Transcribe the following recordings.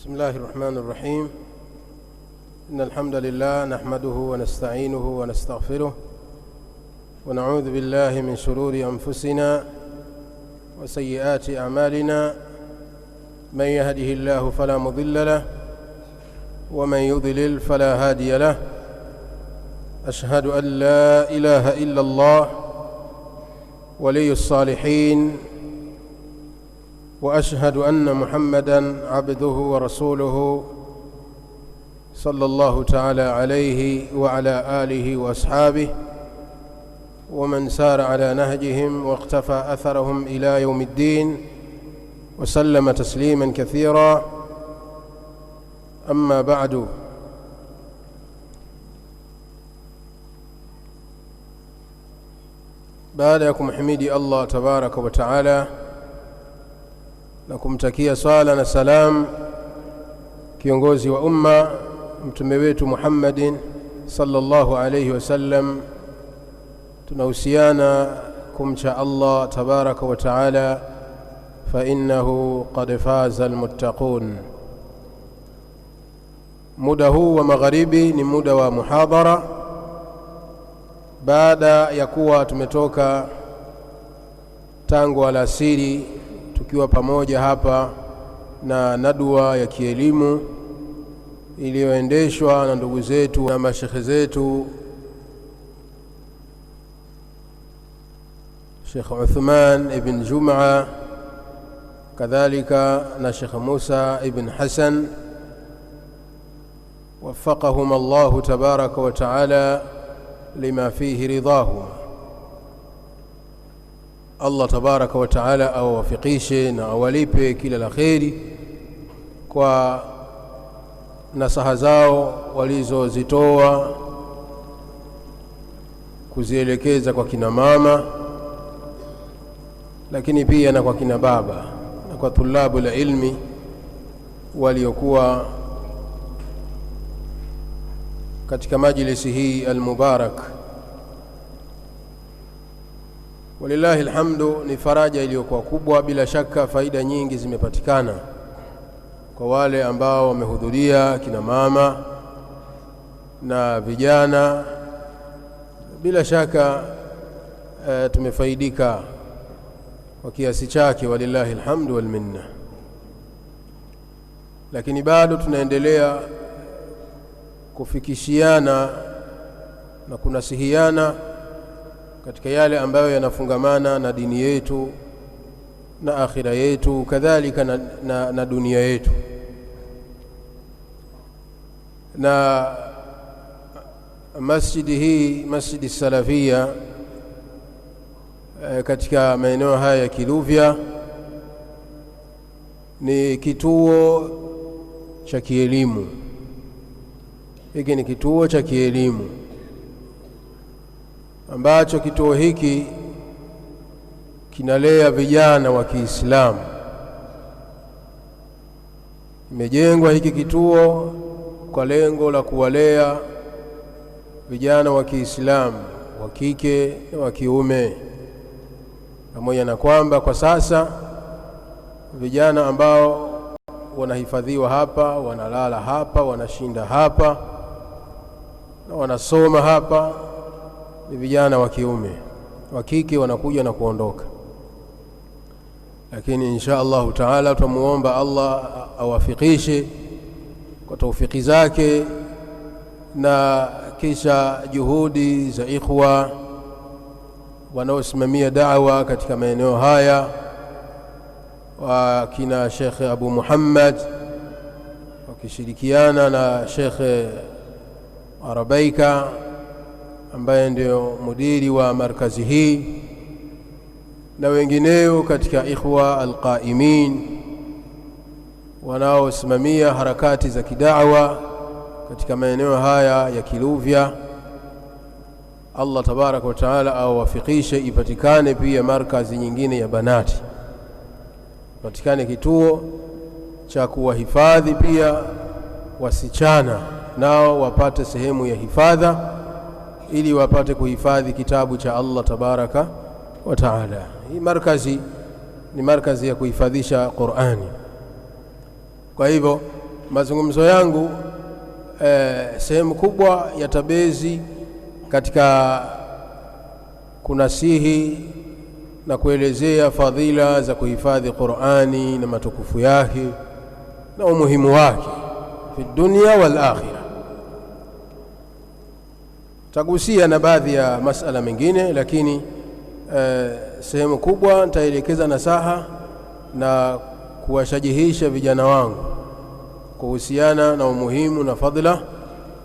بسم الله الرحمن الرحيم. إن الحمد لله نحمده ونستعينه ونستغفره ونعوذ بالله من شرور أنفسنا وسيئات أعمالنا. من يهده الله فلا مضل له ومن يضلل فلا هادي له. أشهد أن لا إله إلا الله ولي الصالحين، وأشهد أن محمدًا عبده ورسوله صلى الله تعالى عليه وعلى آله وأصحابه ومن سار على نهجهم واقتفى أثرهم إلى يوم الدين وسلم تسليمًا كثيرًا. أما بعد، baadakum hamidi Allah tabaraka wa taala na kumtakia swala na salam kiongozi wa umma mtume wetu Muhammadin sallallahu alayhi wasallam. Tunahusiana kumcha Allah tabaraka wa taala, fa innahu qad faza almuttaqun. Muda huu wa magharibi ni muda wa muhadhara, baada ya kuwa tumetoka tangu alasiri tukiwa pamoja hapa na nadwa ya kielimu iliyoendeshwa na ndugu zetu na mashekhe zetu Sheikh Uthman ibn Jum'a, kadhalika na Sheikh Musa ibn Hassan, waffaqahum Allah tabaraka wa taala lima fihi ridahu. Allah tabaraka wa taala awafikishe na awalipe kila la kheri kwa nasaha zao walizozitoa kuzielekeza kwa kina mama, lakini pia na kwa kina baba na kwa tulabu la ilmi waliokuwa katika majlisi hii almubarak. Walillahi alhamdu, ni faraja iliyokuwa kubwa. Bila shaka faida nyingi zimepatikana kwa wale ambao wamehudhuria, kina mama na vijana. Bila shaka tumefaidika kwa kiasi chake, walillahi alhamdu wal minna. Lakini bado tunaendelea kufikishiana na kunasihiana katika yale ambayo yanafungamana na dini yetu na akhira yetu, kadhalika na dunia yetu. Na masjidi hii, Masjidi Salafia, katika maeneo haya ya Kiluvya, ni kituo cha kielimu. Hiki ni kituo cha kielimu ambacho kituo hiki kinalea vijana wa Kiislamu. Imejengwa hiki kituo kwa lengo la kuwalea vijana wa Kiislamu wa kike na wa kiume, pamoja na kwamba kwa sasa vijana ambao wanahifadhiwa hapa, wanalala hapa, wanashinda hapa na wanasoma hapa ni vijana wa kiume. Wa kike wanakuja na kuondoka, lakini insha Allah taala tumuomba Allah awafikishe kwa taufiki zake, na kisha juhudi za ikhwa wanaosimamia da'wa katika maeneo haya, wa kina Sheikh Abu Muhammad wakishirikiana na Sheikh Arabaika ambaye ndio mudiri wa markazi hii, na wengineo katika ikhwa alqaimin wanaosimamia harakati za kidawa katika maeneo haya ya Kiluvya. Allah tabaraka wa taala awafikishe, ipatikane pia markazi nyingine ya banati, ipatikane kituo cha kuwahifadhi pia wasichana, nao wapate sehemu ya hifadha ili wapate kuhifadhi kitabu cha Allah tabaraka wa taala. Hii markazi ni markazi ya kuhifadhisha Qur'ani. Kwa hivyo mazungumzo yangu sehemu kubwa yatabezi katika kunasihi na kuelezea fadhila za kuhifadhi Qur'ani na matukufu yake na umuhimu wake fi dunia wal akhirah. Tagusia na baadhi ya masala mengine, lakini sehemu kubwa nitaelekeza nasaha na kuwashajihisha vijana wangu kuhusiana na umuhimu na fadhila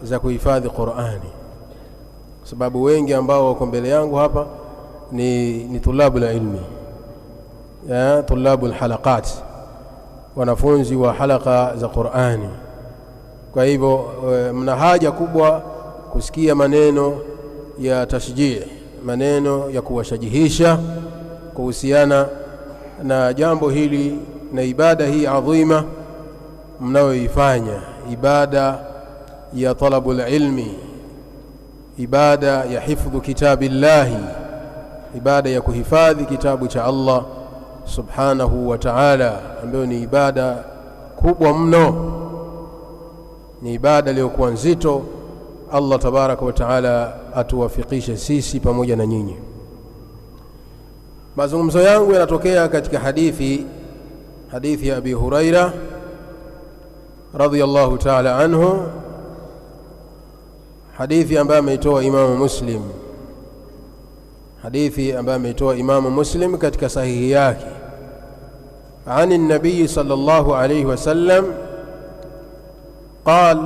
za kuhifadhi Qur'ani, kwa sababu wengi ambao wako mbele yangu hapa ni tulabu la ilmi, tulabu halaqat, wanafunzi wa halaka za Qur'ani. Kwa hivyo mna haja kubwa kusikia maneno ya tashjii, maneno ya kuwashajihisha kuhusiana na jambo hili na ibada hii adhima mnayoifanya, ibada ya talabul ilmi, ibada ya hifdhu kitabillahi, ibada ya kuhifadhi kitabu cha Allah subhanahu wa ta'ala, ambayo ni ibada kubwa mno, ni ibada iliyokuwa nzito. Allah tabaraka wa ta'ala atuwafikishe sisi pamoja na nyinyi. Mazungumzo yangu yanatokea katika hadithi ya Abi Huraira radhiyallahu ta'ala anhu, hadithi ambayo ameitoa Imamu Muslim, hadithi ambayo ameitoa Imamu Muslim katika sahihi yake, ani nabii sallallahu alayhi wasallam qal.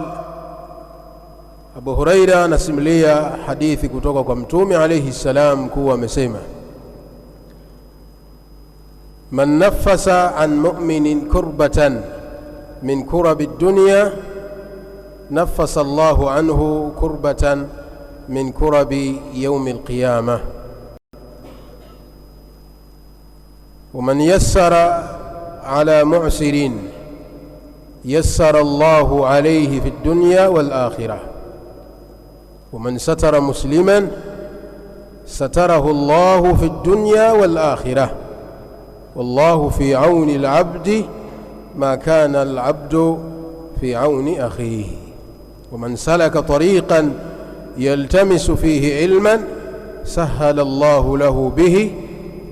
Abu Huraira anasimulia hadithi kutoka kwa Mtume alayhi salam kuwa amesema, man nafasa an mu'minin kurbatan min kurabi dunya nafasa Allahu anhu kurbatan min kurabi yawmi alqiyamah, wa man yassara ala mu'sirin yassara Allahu alayhi fi dunya wal akhirah, wa man satara musliman satarahu Allahu fi dunya wal akhirah, wallahu fi auni al-abdi ma kana al-abdu fi auni akhihi, wa man salaka tariqan yaltamisu fihi ilman sahhala Allahu lahu bihi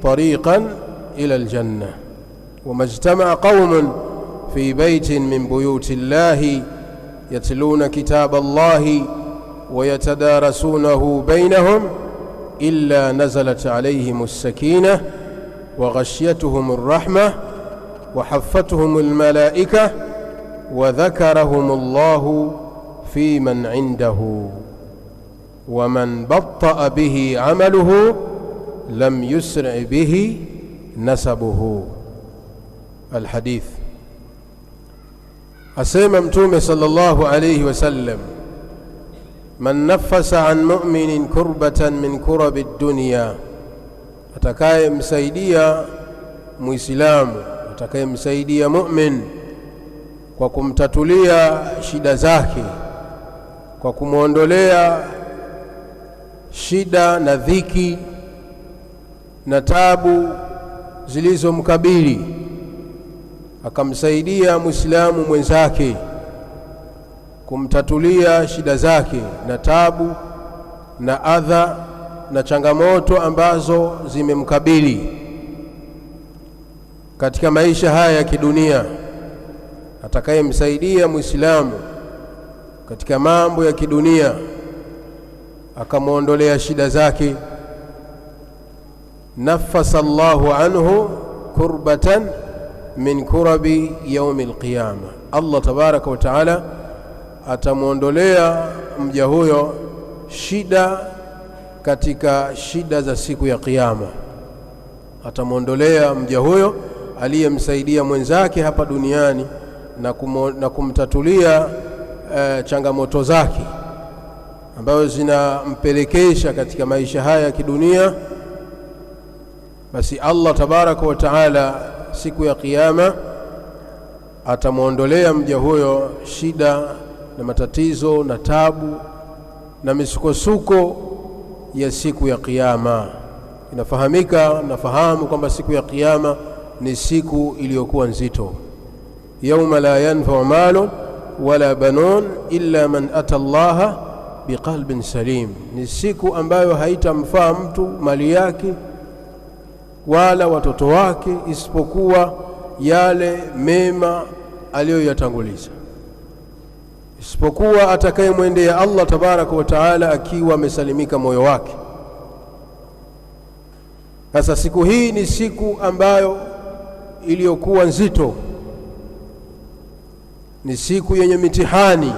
tariqan ila al-jannah, wa majtama'a qaumun fi baytin min buyuti Allahi yatluna kitab Allahi wa yatadarasunahu bainahum illa nazalat alayhim as-sakinah wa ghashiyatuhum ar-rahmah wa haffatuhum al-malaikah wa dhakarahum Allahu fi man 'indahu wa man batta'a bihi 'amaluhu lam yusri' bihi nasabuhu. Al-hadith. Asema Mtume sallallahu alayhi wasallam, man nafasa an mu'minin kurbatan min kurabi dunya, atakaye msaidia muislamu, atakaye msaidia mu'min kwa kumtatulia shida zake, kwa kumuondolea shida na dhiki na tabu zilizomkabili, akamsaidia muislamu mwenzake kumtatulia shida zake na tabu na adha na changamoto ambazo zimemkabili katika maisha haya ya kidunia. Atakayemsaidia muislamu katika mambo ya kidunia akamuondolea shida zake, nafasa Allahu anhu kurbatan min kurabi yaumi alqiyama, Allah tabaraka wa taala atamuondolea mja huyo shida katika shida za siku ya kiyama. Atamuondolea mja huyo aliyemsaidia mwenzake hapa duniani na kumtatulia changamoto zake ambazo zinampelekesha katika maisha haya ya kidunia. Basi Allah tabaraka wa taala siku ya kiyama atamuondolea mja huyo shida na matatizo na tabu na misukosuko ya siku ya kiyama. Inafahamika, nafahamu kwamba siku ya kiyama ni siku iliyokuwa nzito. Yauma la yanfa'u malun wala banun illa man ata Allah biqalbin salim. Ni siku ambayo haitamfaa mtu mali yake wala watoto wake isipokuwa yale mema aliyoyatanguliza, isipokuwa atakayemwendea Allah tabaraka wa taala akiwa amesalimika moyo wake. Sasa siku hii ni siku ambayo iliyokuwa nzito, ni siku yenye mitihani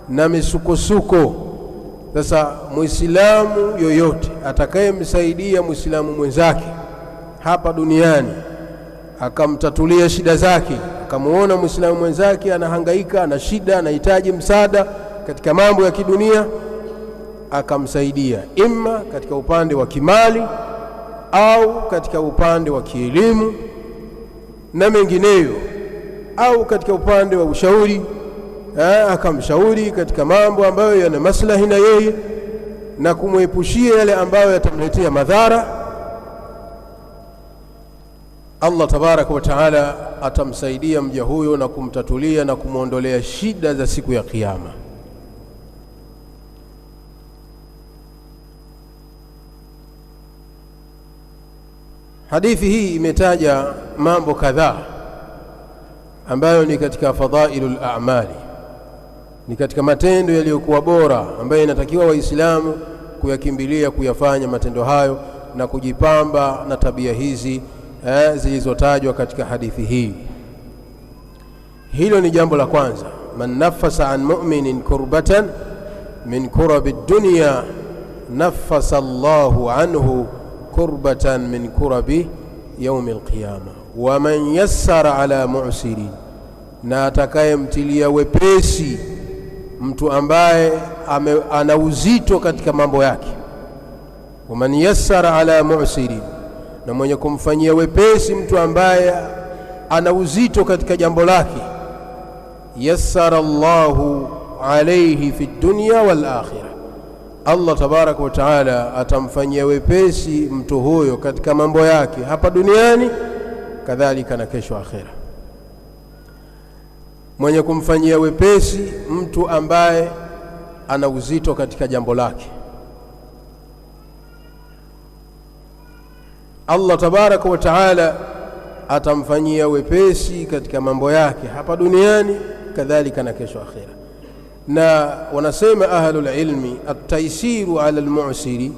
na misukosuko. Sasa muislamu yoyote atakayemsaidia muislamu mwenzake hapa duniani, akamtatulia shida zake, akamuona muislamu mwenzake anahangaika, ana shida, anahitaji msaada katika mambo ya kidunia, akamsaidia imma katika upande wa kimali au katika upande wa kielimu na mengineyo, au katika upande wa ushauri, akamshauri katika mambo ambayo yana maslahi na yeye na kumwepushia yale ambayo yatamletea madhara, Allah tabaraka wa taala atamsaidia mja huyo na kumtatulia na kumuondolea shida za siku ya kiyama. Hadithi hii imetaja mambo kadhaa ambayo ni katika fadhailul a'mali, ni katika matendo yaliyokuwa bora ambayo inatakiwa waislamu kuyakimbilia kuyafanya matendo hayo na kujipamba na tabia hizi zilizotajwa katika hadithi hii. Hilo ni jambo la kwanza. Man nafasa an mu'minin kurbatan min kurabi dunya nafasa Allahu anhu kurbatan min kurabi yaumi alqiyama. Wa man yassara ala mu'sirin, na atakayemtilia wepesi mtu ambaye ana uzito katika mambo yake. Wa man yassara ala mu'sirin, na mwenye kumfanyia wepesi mtu ambaye ana uzito katika jambo lake, yassara Allahu alayhi fi dunya wal akhirah, Allah tabaraka wa taala atamfanyia wepesi mtu huyo katika mambo yake hapa duniani kadhalika na kesho akhera. Mwenye kumfanyia wepesi mtu ambaye ana uzito katika jambo lake, Allah tabaraka wa taala atamfanyia wepesi katika mambo yake hapa duniani kadhalika na kesho akhera. Na wanasema ahlul ilmi, at-taysiru ala al-mu'siri,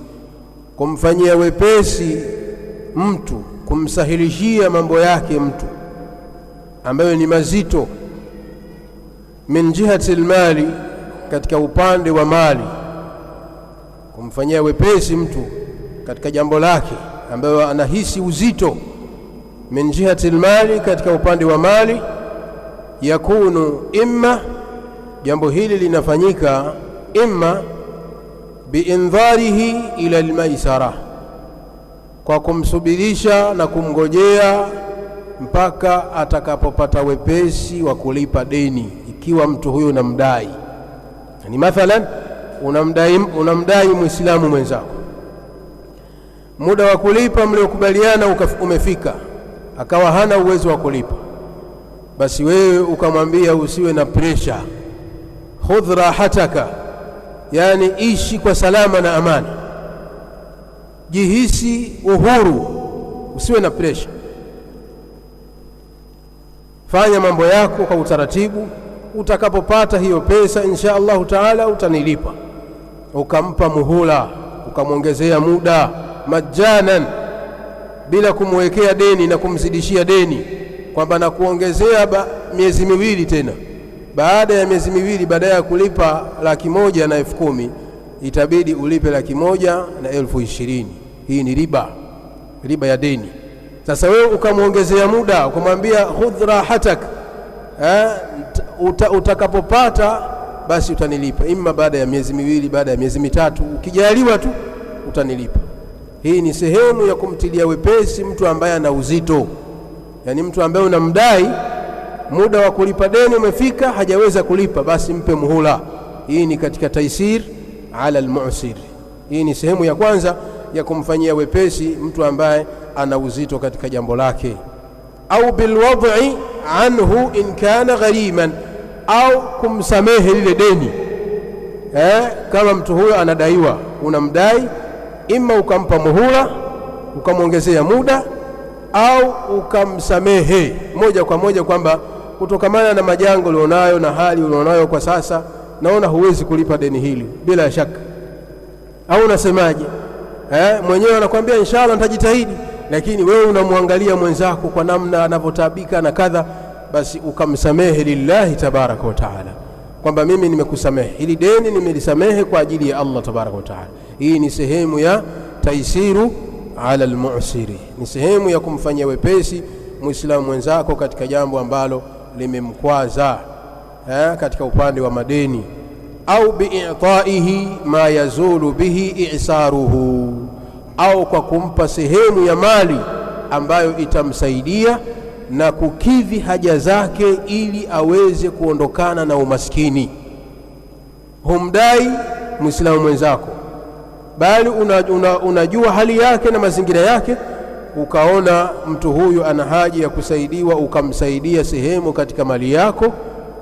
kumfanyia wepesi mtu, kumsahilishia mambo yake mtu ambayo ni mazito, min jihati al-mali, katika upande wa mali, kumfanyia wepesi mtu katika jambo lake ambayo anahisi uzito, min jihati al-mali, katika upande wa mali, yakunu imma, jambo hili linafanyika imma biindharihi ila almaisara, kwa kumsubirisha na kumngojea mpaka atakapopata wepesi wa kulipa deni. Ikiwa mtu huyo unamdai, yani mathalan unamdai muislamu mwenzako, muda wa kulipa mliokubaliana umefika, akawa hana uwezo wa kulipa, basi wewe ukamwambia usiwe na pressure, khudh rahataka, yani ishi kwa salama na amani, jihisi uhuru, usiwe na pressure, fanya mambo yako kwa utaratibu, utakapopata hiyo pesa insha Allah taala utanilipa. Ukampa muhula, ukamwongezea muda majanan, bila kumwekea deni na kumzidishia deni, kwamba na kuongezea miezi miwili tena, baada ya miezi miwili, baada ya kulipa 110,000 itabidi ulipe 120,000. Hii ni riba ya deni. Sasa wewe ukamwongezea muda, ukamwambia khudh rahatak, utakapopata basi utanilipa, imma baada ya miezi miwili, baada ya miezi mitatu, ukijaliwa tu utanilipa. Hii ni sehemu ya kumtilia wepesi mtu ambaye ana uzito, yani mtu ambaye unamdai, muda wa kulipa deni umefika, hajaweza kulipa, basi mpe muhula. Hii ni katika taisir ala almu'sir. Hii ni sehemu ya kwanza ya kumfanyia wepesi mtu ambaye ana uzito katika jambo lake. Au bilwad'i anhu in kana ghariman, au kumsamehe lile deni. Kama mtu huyo anadaiwa, unamdai, ima ukampa muhula ukamwongezea muda au ukamsamehe moja kwa moja kwamba kutokamana na majango ulionayo na hali ulionayo kwa sasa naona huwezi kulipa deni hili bila shaka. Au unasemaje? Mwenyewe anakuambia inshallah nitajitahidi, lakini wewe unamwangalia mwenzako kwa namna anavyotabika na kadha, basi ukamsamehe lillahi tabaraka wa taala kwamba mimi nimekusamehe hili deni, nimelisamehe kwa ajili ya Allah tabaraka wa taala. Hii ni sehemu ya taisiru ala almu'siri, ni sehemu ya kumfanyia wepesi muislamu mwenzako katika jambo ambalo limemkwaza katika upande wa madeni. Au bi'itaihi ma yazulu bihi i'saruhu, au kwa kumpa sehemu ya mali ambayo itamsaidia na kukidhi haja zake ili aweze kuondokana na umaskini. Humdai muislamu mwenzako, bali unajua hali yake na mazingira yake, ukaona mtu huyu ana haja ya kusaidiwa, ukamsaidia sehemu katika mali yako,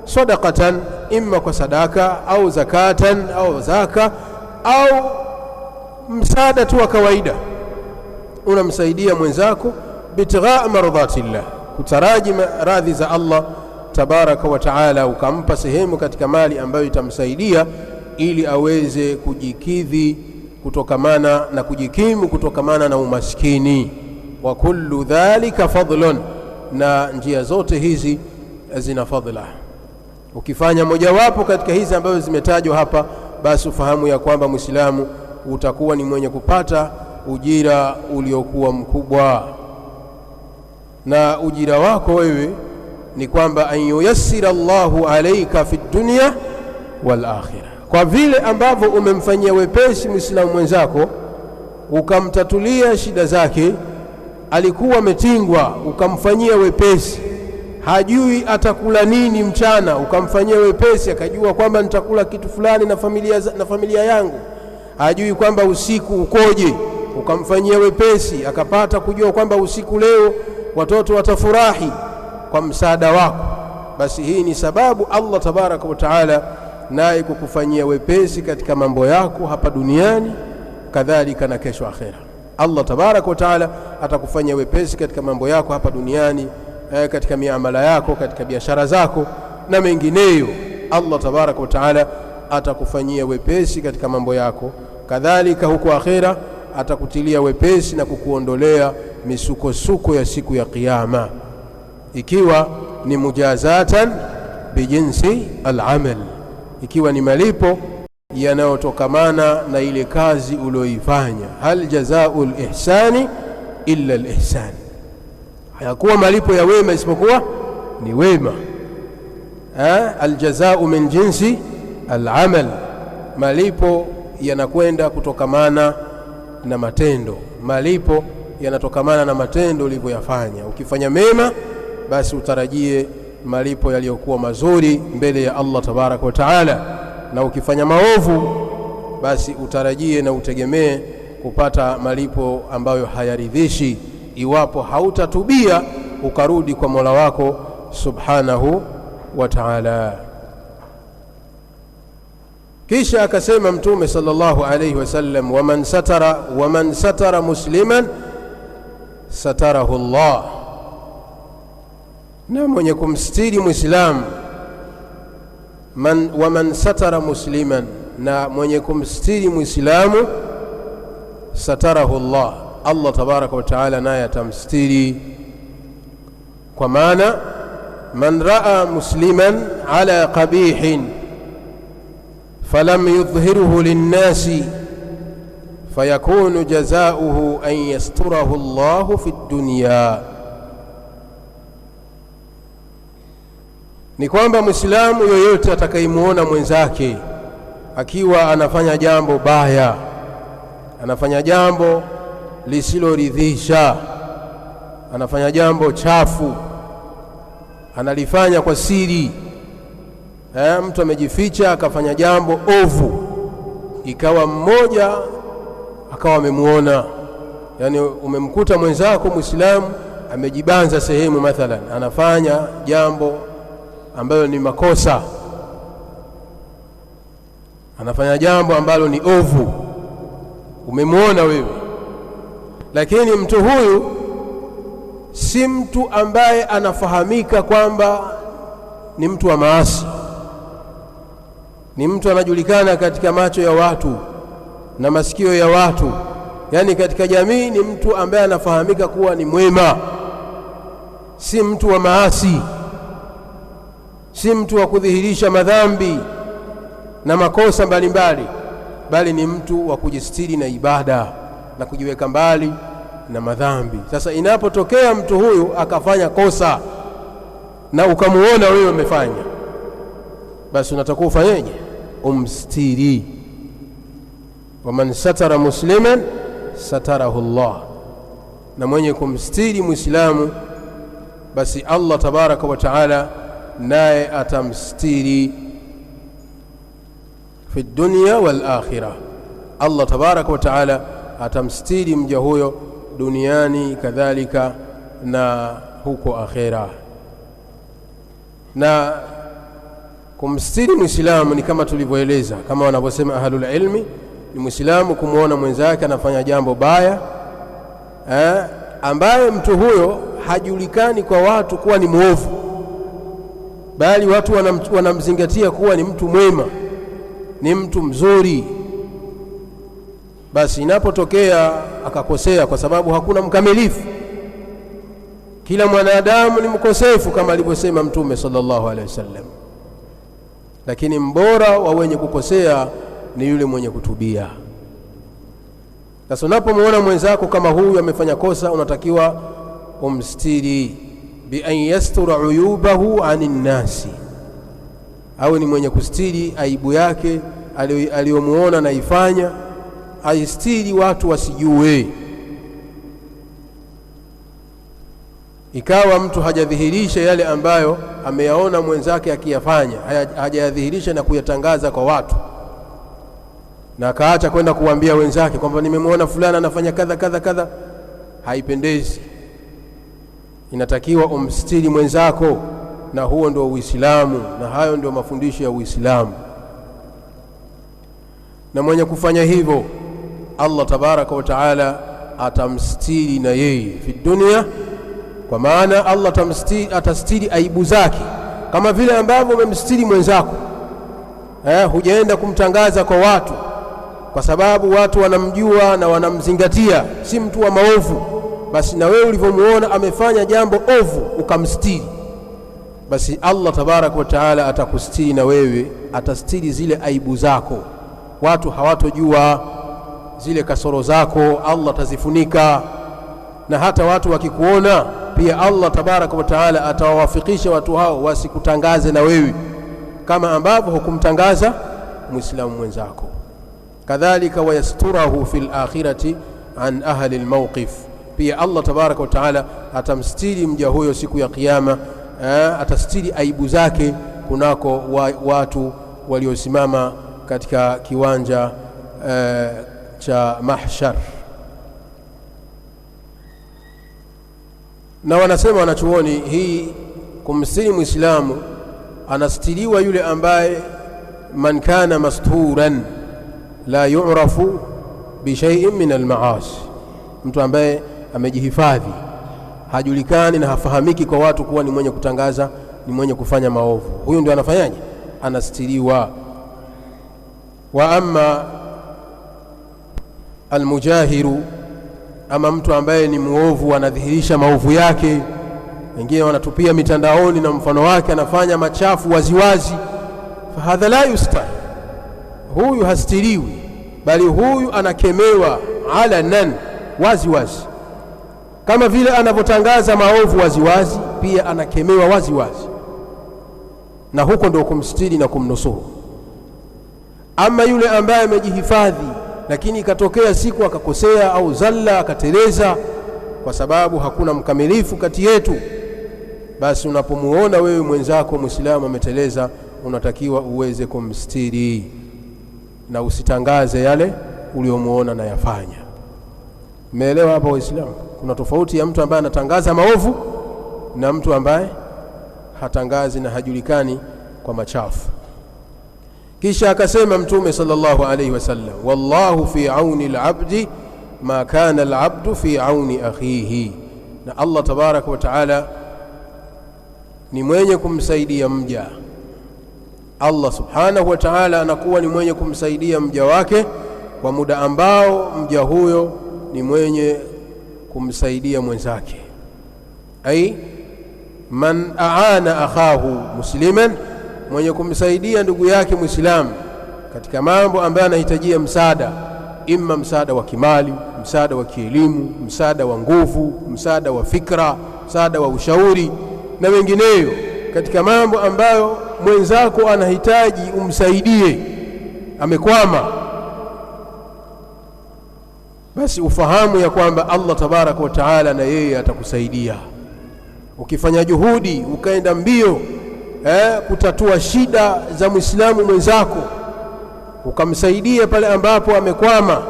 sadaqatan, imma kwa sadaka au zakatan au zaka au msaada tu wa kawaida, unamsaidia mwenzako bitigha mardhatillah, kutaraji radhi za Allah tabaraka wa taala, ukampa sehemu katika mali ambayo itamsaidia ili aweze kujikidhi kutokamana na kujikimu kutokamana na umaskini. Wa kullu dhalika fadlun, na njia zote hizi zina fadhila. Ukifanya mojawapo katika hizi ambazo zimetajwa hapa, basi ufahamu ya kwamba Muislamu utakuwa ni mwenye kupata ujira uliokuwa mkubwa. Na ujira wako wewe ni kwamba an yuyassira Allahu alayka fi dunya wal akhirah, kwa vile ambavyo umemfanyia wepesi Muislamu mwenzako, ukamtatulia shida zake, alikuwa ametingwa, ukamfanyia wepesi, hajui atakula nini mchana, ukamfanyia wepesi akajua kwamba nitakula kitu fulani na familia yangu, hajui kwamba usiku ukoje, ukamfanyia wepesi akapata kujua kwamba usiku leo watoto watafurahi kwa msaada wako, basi hii ni sababu Allah tabaraka wa taala naye kukufanyia wepesi katika mambo yako hapa duniani, kadhalika na kesho akhera. Allah tabaraka wa taala atakufanyia wepesi katika mambo yako hapa duniani, katika miamala yako, katika biashara zako na mengineyo. Allah tabaraka wa taala atakufanyia wepesi katika mambo yako, kadhalika huko akhera atakutilia wepesi na kukuondolea misukosuko ya siku ya kiyama, ikiwa ni mujazatan bijinsi al-amal, ikiwa ni malipo yanayotokamana na ile kazi ulioifanya. Hal jazaa'ul ihsani illa al-ihsan, hayakuwa malipo ya wema isipokuwa ni wema. Al-jazaa'u min jinsi al-amal, malipo yanakwenda kutokamana na matendo, malipo yanatokamana na matendo ulivyoyafanya. Ukifanya mema, basi utarajie malipo yaliyokuwa mazuri mbele ya Allah tabaraka wa taala, na ukifanya maovu, basi utarajie na utegemee kupata malipo ambayo hayaridhishi, iwapo hautatubia ukarudi kwa Mola wako subhanahu wa taala. Kisha akasema Mtume sallallahu alayhi wasallam, waman satara musliman satarahu Allah, na mwenye kumstiri Muislamu, waman satara musliman, na mwenye kumstiri Muislamu, satarahu Allah, Allah tabaraka wa taala naye atamstiri. Kwa maana man raa musliman ala qabihin falam yudhhiruhu linnasi fayakunu jazaa'uhu an yasturahu Allahu fi dunya, ni kwamba Muislamu yoyote atakayemuona mwenzake akiwa anafanya jambo baya, anafanya jambo lisiloridhisha, anafanya jambo chafu, analifanya kwa siri, mtu amejificha akafanya jambo ovu, ikawa mmoja akawa amemuona, yani umemkuta mwenzako Muislamu amejibanza sehemu, mathalan anafanya jambo ambayo ni makosa, anafanya jambo ambalo ni ovu, umemwona wewe, lakini mtu huyu si mtu ambaye anafahamika kwamba ni mtu wa maasi, ni mtu anajulikana katika macho ya watu na masikio ya watu, yani katika jamii ni mtu ambaye anafahamika kuwa ni mwema, si mtu wa maasi, si mtu wa kudhihirisha madhambi na makosa mbalimbali, bali ni mtu wa kujistiri na ibada na kujiweka mbali na madhambi. Sasa inapotokea mtu huyu akafanya kosa na ukamuona wewe umefanya, basi unatakiwa ufanyeje? Umstiri. Waman satara musliman satarahu Allah, na mwenye kumstiri muislamu basi Allah tabaraka wa taala naye atamstiri fi dunya wal akhirah. Allah tabaraka wa taala atamstiri mja huyo duniani kadhalika na huko akhera. Na kumstiri muislamu ni kama tulivyoeleza, kama wanavyosema ahlul ilmi, ni muislamu kumuona mwenzake anafanya jambo baya ambaye mtu huyo hajulikani kwa watu kuwa ni muovu, bali watu wanamzingatia kuwa ni mtu mwema, ni mtu mzuri. Basi inapotokea akakosea, kwa sababu hakuna mkamilifu, kila mwanadamu ni mkosefu kama alivyosema Mtume sallallahu alaihi wasallam, lakini mbora wa wenye kukosea ni yule mwenye kutubia. Sasa unapomuona mwenzako kama huyu amefanya kosa, unatakiwa umstiri bi an yastura uyubahu anin nasi, au ni mwenye kustiri aibu yake aliyomuona na ifanya, aistiri watu wasijue. Ikawa mtu hajadhihirisha yale ambayo ameyaona mwenzake akiyafanya, hajayadhihirisha na kuyatangaza kwa watu, na akaacha kwenda kuambia wenzake kwamba nimemuona fulana anafanya kadha kadha kadha, haipendezi. Inatakiwa umstiri mwenzako, na huo ndio Uislamu, na hayo ndio mafundisho ya Uislamu. Na mwenye kufanya hivyo Allah tabaraka wa taala atamstiri na yeye fi dunia, kwa maana Allah atastiri aibu zake kama vile ambavyo umemstiri mwenzako. Hujaenda kumtangaza kwa watu, kwa sababu watu wanamjua na wanamzingatia, si mtu wa maovu. Basi na wewe ulivyomuona amefanya jambo ovu ukamstiri, basi Allah tabaraka wa taala atakustiri na wewe, atastiri zile aibu zako. Watu hawatojua zile kasoro zako, Allah atazifunika. Na hata watu wakikuona pia Allah tabaraka wa taala atawawafikisha watu hao wasikutangaze na wewe, kama ambavyo hukumtangaza muislamu mwenzako. Kadhalika wayasturahu fil akhirati an ahli almawqif, pia Allah tabaraka wa taala atamstiri mja huyo siku ya kiyama, atastiri aibu zake kunako watu waliosimama katika kiwanja cha mahshar. Na wanasema wanachuoni, hii kumstiri muislamu anastiriwa yule ambaye man kana masturan la yu'rafu bi shay'in min al-ma'asi, mtu ambaye amejihifadhi, hajulikani na hafahamiki kwa watu kuwa ni mwenye kutangaza, ni mwenye kufanya maovu, huyu ndio anafanyaje? Anastiriwa. Wa amma almujahiru, ama mtu ambaye ni muovu anadhihirisha maovu yake, wengine wanatupia mitandaoni na mfano wake, anafanya machafu waziwazi, fahadha la yustar, huyu hastiriwi, bali huyu anakemewa alanan, waziwazi. Kama vile anavyotangaza maovu waziwazi, pia anakemewa waziwazi, na huko ndio kumstiri na kumnusuru. Ama yule ambaye amejihifadhi, lakini ikatokea siku akakosea au zalla akateleza, kwa sababu hakuna mkamilifu kati yetu, basi unapomuona wewe mwenzako muislamu ameteleza, unatakiwa uweze kumstiri na usitangaze yale uliomuona na yafanya. Umeelewa hapa Waislamu? Kuna tofauti ya mtu ambaye anatangaza maovu na mtu ambaye hatangazi na hajulikani kwa machafu. Kisha akasema Mtume sallallahu alayhi wasallam, wallahu fi auni al-abdi ma kana al-abdu fi auni akhihi, na Allah tabaraka wa taala ni mwenye kumsaidia mja. Allah subhanahu wa ta'ala anakuwa ni mwenye kumsaidia mja wake kwa muda ambao mja huyo ni mwenye kumsaidia mwenzake. Ai man aana akhahu musliman, mwenye kumsaidia ndugu yake Muislamu katika mambo ambayo anahitajia msaada, imma msaada wa kimali, msaada wa kielimu, msaada wa nguvu, msaada wa fikra, msaada wa ushauri na wengineyo, katika mambo ambayo mwenzako anahitaji umsaidie, amekwama, basi ufahamu ya kwamba Allah tabaraka wa taala na yeye atakusaidia. Ukifanya juhudi ukaenda mbio kutatua shida za Muislamu mwenzako, ukamsaidia pale ambapo amekwama,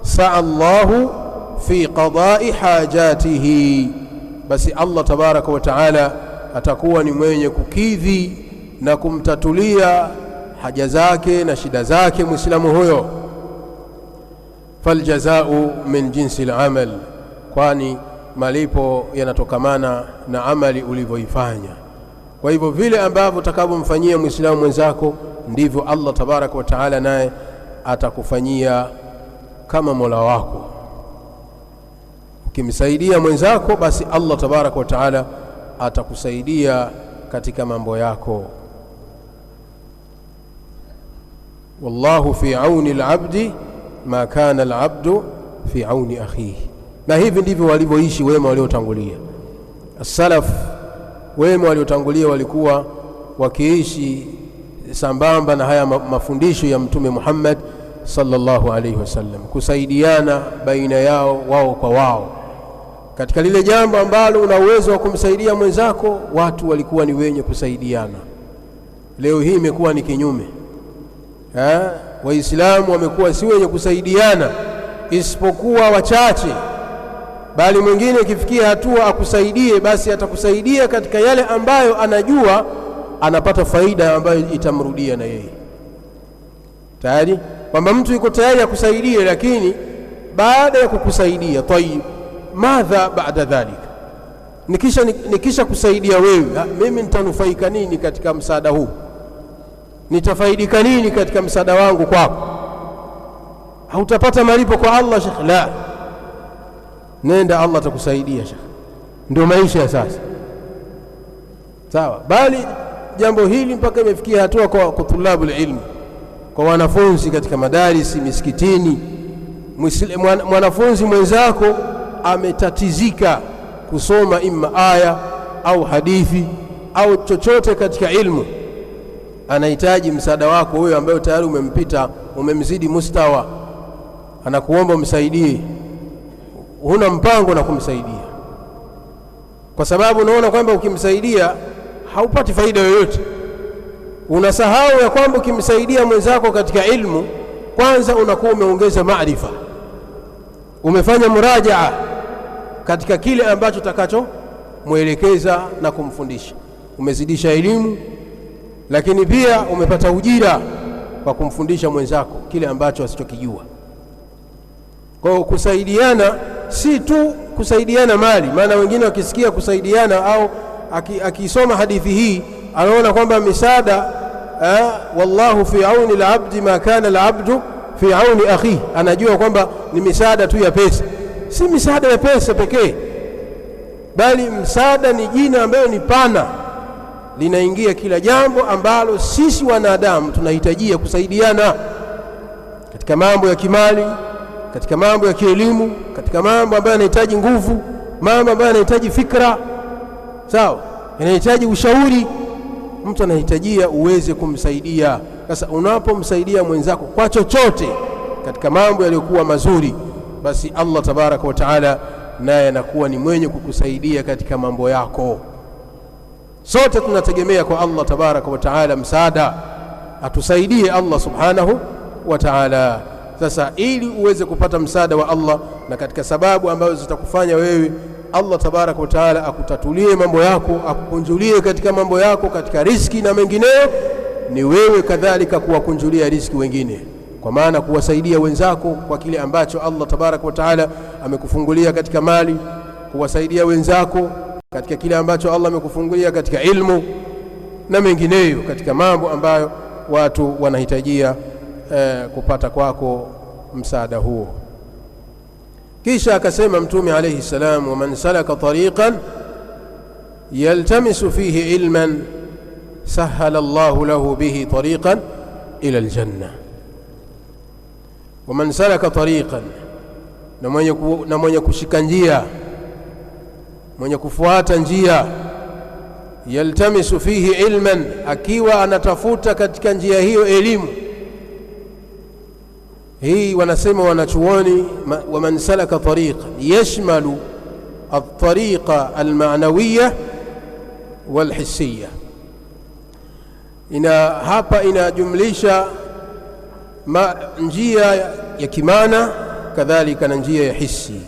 sa'allahu fi qada'i hajatihi, basi Allah tabaraka wa taala atakuwa ni mwenye kukidhi na kumtatulia haja zake na shida zake Muislamu huyo. Faljazau min jinsi al-amal, kwani malipo yanatokamana na amali ulivyoifanya. Kwa hivyo vile ambavyo utakavyomfanyia Muislamu mwenzako ndivyo Allah tabaraka wa taala naye atakufanyia kama Mola wako. Ukimsaidia mwenzako, basi Allah tabaraka wa taala atakusaidia katika mambo yako. Wallahu fi auni al-abdi ma kana al-abdu fi auni akhihi. Na hivi ndivyo walivyoishi wema waliotangulia. As-salaf, wema waliotangulia, walikuwa wakiishi sambamba na haya mafundisho ya Mtume Muhammad sallallahu alayhi wasallam, kusaidiana baina yao wao kwa wao. Katika lile jambo ambalo una uwezo wa kumsaidia mwenzako, watu walikuwa ni wenye kusaidiana. Leo hii imekuwa ni kinyume. Waislamu wamekuwa si wenye kusaidiana isipokuwa wachache, bali mwingine ikifikia hatua akusaidie, basi atakusaidia katika yale ambayo anajua anapata faida ambayo itamrudia na yeye. Tayari kwamba mtu yuko tayari akusaidie, lakini baada ya kukusaidia, tayib, madha baada dhalika, nikisha kusaidia wewe, mimi nitanufaika nini katika msaada huu? Nitafaidika nini katika msaada wangu kwako? Hautapata malipo kwa Allah, Sheikh. La, nenda, Allah atakusaidia, Sheikh. Ndio maisha ya sasa, sawa. Bali jambo hili mpaka imefikia hatua kwa tulabul ilmi, kwa wanafunzi katika madarisi, misikitini. Mwanafunzi mwenzako ametatizika kusoma imma aya au hadithi au chochote katika ilmu, anahitaji msaada wako wewe ambaye tayari umempita, umemzidi mustawa, anakuomba umsaidie. Huna mpango na kumsaidia, kwa sababu unaona kwamba ukimsaidia haupati faida yoyote. Unasahau ya kwamba ukimsaidia mwenzako katika ilmu, kwanza unakuwa umeongeza maarifa, umefanya murajaa katika kile ambacho utakacho muelekeza na kumfundisha, umezidisha elimu, lakini pia umepata ujira kwa kumfundisha mwenzako kile ambacho asichokijua. Kwa kusaidiana si tu kusaidiana mali, maana wengine wakisikia kusaidiana au akisoma hadithi hii anaona kwamba misaada, wallahu fi auni al-abdi ma kana al-abdu fi auni akhihi, anajua kwamba ni misaada tu ya pesa. Si misaada ya pesa pekee, bali msaada ni jina ambayo ni pana, linaingia kila jambo ambalo sisi wanadamu tunahitajia kusaidiana, katika mambo ya kimali, katika mambo ya kielimu, katika mambo ambayo yanahitaji nguvu, mambo ambayo yanahitaji fikra, sawa, yanahitaji ushauri. Mtu anahitajia uweze kumsaidia. Sasa unapomsaidia mwenzako kwa chochote katika mambo yaliyokuwa mazuri, basi Allah tabaraka wa taala naye anakuwa ni mwenye kukusaidia katika mambo yako. Sote tunategemea kwa Allah tabaraka wa taala msaada, atusaidie Allah subhanahu wa taala. Sasa ili uweze kupata msaada wa Allah, na katika sababu ambazo zitakufanya wewe Allah tabaraka wa taala akutatulie mambo yako, akukunjulie katika mambo yako, katika riziki na mengineyo, ni wewe kadhalika kuwakunjulia riziki wengine, kwa maana kuwasaidia wenzako kwa kile ambacho Allah tabaraka wa taala amekufungulia katika mali, kuwasaidia wenzako katika kile ambacho Allah amekufungulia katika ilmu na mengineyo katika mambo ambayo watu wanahitajia kupata kwako msaada huo. Kisha akasema Mtume alayhi salam, wa man salaka tariqan yaltamisu fihi ilman sahala Allahu lahu bihi tariqan ila aljanna. Wa man salaka tariqan, na mwenye kushika njia, mwenye kufuata njia, yaltamisu fihi ilman, akiwa anatafuta katika njia hiyo elimu. Hii wanasema wanachuoni, wa man salaka tariqan yashmalu at-tariqa al-ma'nawiyya wal-hissiyya. Hapa inajumlisha njia ya kimaana kadhalika na njia ya hissi.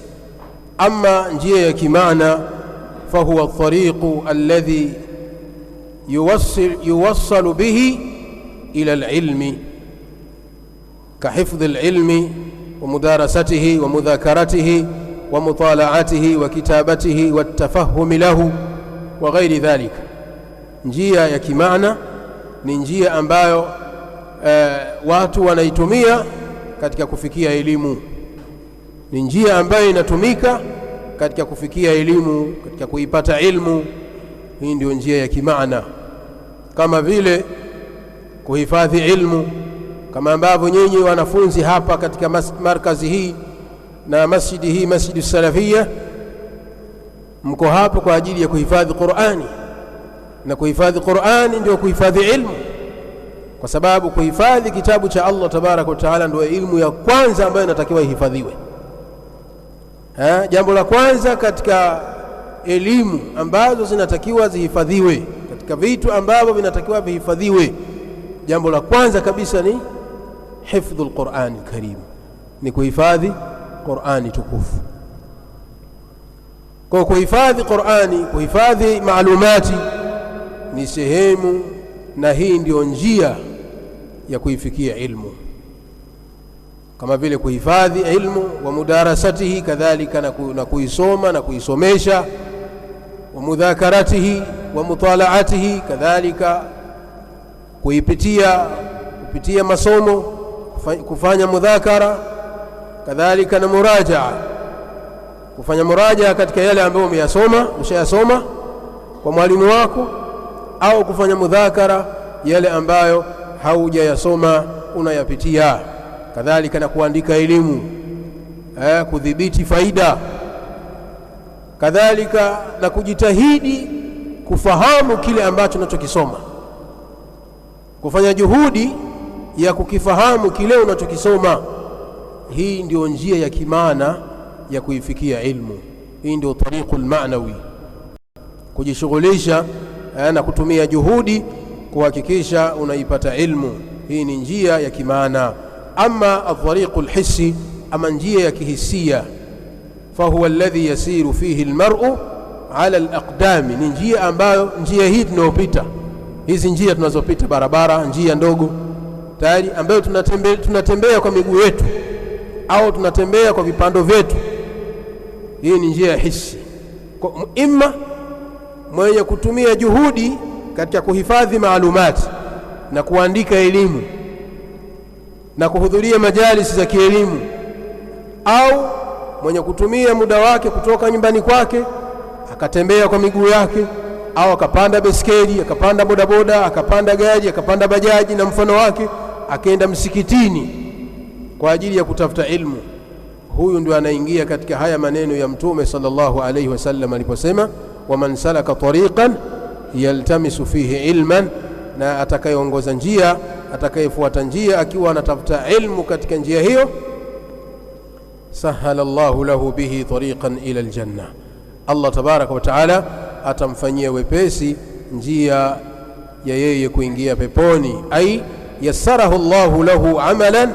Ama njia ya kimaana fahuwa at-tariqu alladhi yuwassalu bihi ila al-ilmi كحفظ العلم ومدارسته ومذاكرته ومطالعته وكتابته والتفهم له وغير ذلك. njia ya kimaana ni njia ambayo watu wanaitumia katika kufikia elimu, ni njia ambayo inatumika katika kufikia elimu, katika kuipata ilmu. Hii ndio njia ya kimaana, kama vile kuhifadhi ilmu, kama ambavyo nyinyi wanafunzi hapa katika markazi hii na masjidi hii, Masjidu Salafia, mko hapo kwa ajili ya kuhifadhi Qur'ani, na kuhifadhi Qur'ani ndio kuhifadhi ilmu, kwa sababu kuhifadhi kitabu cha Allah tabaraka wa taala ndio ilmu ya kwanza ambayo inatakiwa ihifadhiwe. Jambo la kwanza katika elimu ambazo zinatakiwa zihifadhiwe, katika vitu ambavyo vinatakiwa vihifadhiwe, jambo la kwanza kabisa ni hifdhul Qur'an al-Karim, ni kuhifadhi Qur'ani tukufu. Kwa kuhifadhi Qur'ani, kuhifadhi maalumati ni sehemu, na hii ndio njia ya kuifikia ilmu, kama vile kuhifadhi ilmu wa mudarasatihi, kadhalika na kuisoma na kuisomesha, wa mudhakaratihi wa mutalaatihi, kadhalika kupitia masomo, kufanya mudhakara, kadhalika na murajaa, kufanya murajaa katika yale ambayo ushayasoma kwa mwalimu wako, au kufanya mudhakara yale ambayo haujayasoma unayapitia, kadhalika na kuandika elimu, kudhibiti faida, kadhalika na kujitahidi kufahamu kile ambacho unachokisoma, kufanya juhudi ya kukifahamu kile unachokisoma. Hii ndio njia ya kimaana ya kuifikia ilmu. Hii ndio tariqul ma'nawi, kujishughulisha na kutumia juhudi kuhakikisha unaipata ilmu. Hii ni njia ya kimaana. Ama at-tariqul hissi, ama njia ya kihisia, fahuwa alladhi yasiru fihi almar'u ala al-aqdami, ni njia ambayo, njia hii tunayopita, hizi njia tunazopita, barabara, njia ndogo tayari ambayo tunatembea kwa miguu yetu au tunatembea kwa vipando vyetu, hii ni njia ya hisi. Imma mwenye kutumia juhudi katika kuhifadhi maalumati na kuandika elimu na kuhudhuria majalisi za kielimu, au mwenye kutumia muda wake kutoka nyumbani kwake akatembea kwa miguu yake, au akapanda beskeli, akapanda bodaboda, akapanda gari, akapanda bajaji na mfano wake, akaenda msikitini kwa ajili ya kutafuta ilmu. Huyu ndio anaingia katika haya maneno ya Mtume sallallahu alayhi wasallam aliposema, wa man salaka tariqan yaltamisu fihi ilman, na atakayeongoza njia, atakayefuata njia akiwa anatafuta ilmu katika njia hiyo, sahala Allahu lahu bihi tariqan ila aljanna, Allah tabaraka wa taala atamfanyia wepesi njia ya yeye kuingia peponi. Ai yassarahu Allahu lahu amalan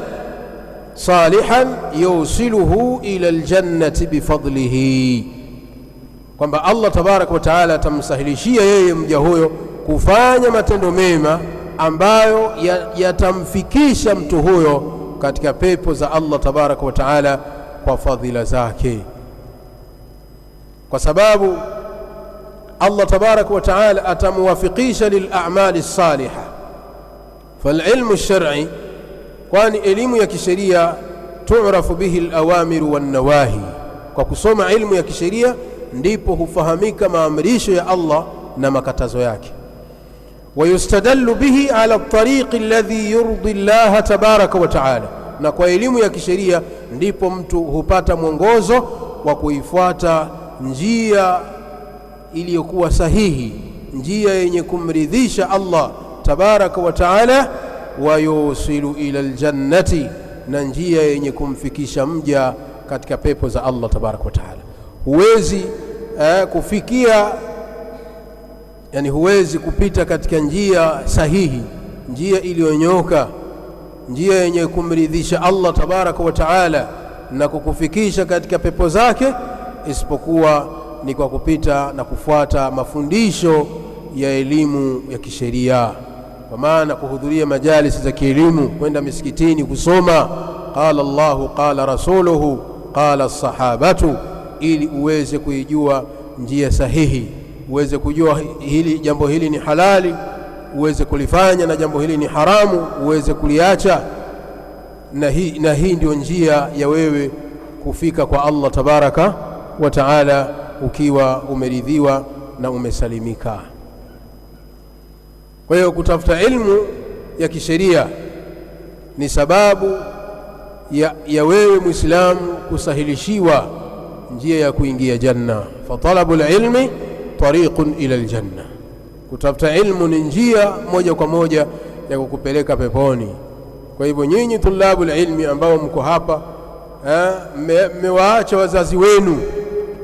salihan yusiluhu ila aljannati bifadlihi, kwamba Allah tabaraka wa taala atamsahilishia yeye mja huyo kufanya matendo mema ambayo yatamfikisha mtu huyo katika pepo za Allah tabaraka wa taala kwa fadhila zake, kwa sababu Allah tabaraka wa taala atamuwafikisha lil'amali salihah. Falilmu shar'i, kwani elimu ya kisheria tu'rafu bihi al-awamir wan-nawahi, kwa kusoma ilmu ya kisheria ndipo hufahamika maamrisho ya Allah na makatazo yake. Wayustadallu bihi ala at-tariq alladhi yurdi Allah tabaraka wa taala, na kwa elimu ya kisheria ndipo mtu hupata mwongozo wa kuifuata njia iliyokuwa sahihi, njia yenye kumridhisha Allah tabaraka wa taala, wa yusilu ila aljannati, na njia yenye kumfikisha mja katika pepo za Allah tabaraka wa taala. Huwezi kufikia, yani huwezi kupita katika njia sahihi, njia iliyonyoka, njia yenye kumridhisha Allah tabaraka wa taala na kukufikisha katika pepo zake, isipokuwa ni kwa kupita na kufuata mafundisho ya elimu ya kisheria. Kwa maana kuhudhuria majalisi za kielimu, kwenda misikitini kusoma qala Allahu qala rasuluhu qala sahabatu, ili uweze kuijua njia sahihi, uweze kujua hili jambo hili ni halali, uweze kulifanya, na jambo hili ni haramu uweze kuliacha. Na hii ndio njia ya wewe kufika kwa Allah tabaraka wa taala ukiwa umeridhiwa na umesalimika. Kwa hiyo kutafuta ilmu ya kisheria ni sababu ya wewe Muislamu kusahilishiwa njia ya kuingia janna. Fa talabul ilmi tariqun ila aljanna, kutafuta ilmu ni njia moja kwa moja ya kukupeleka peponi. Kwa hivyo nyinyi tulabul ilmi ambao mko hapa, mmewaacha wazazi wenu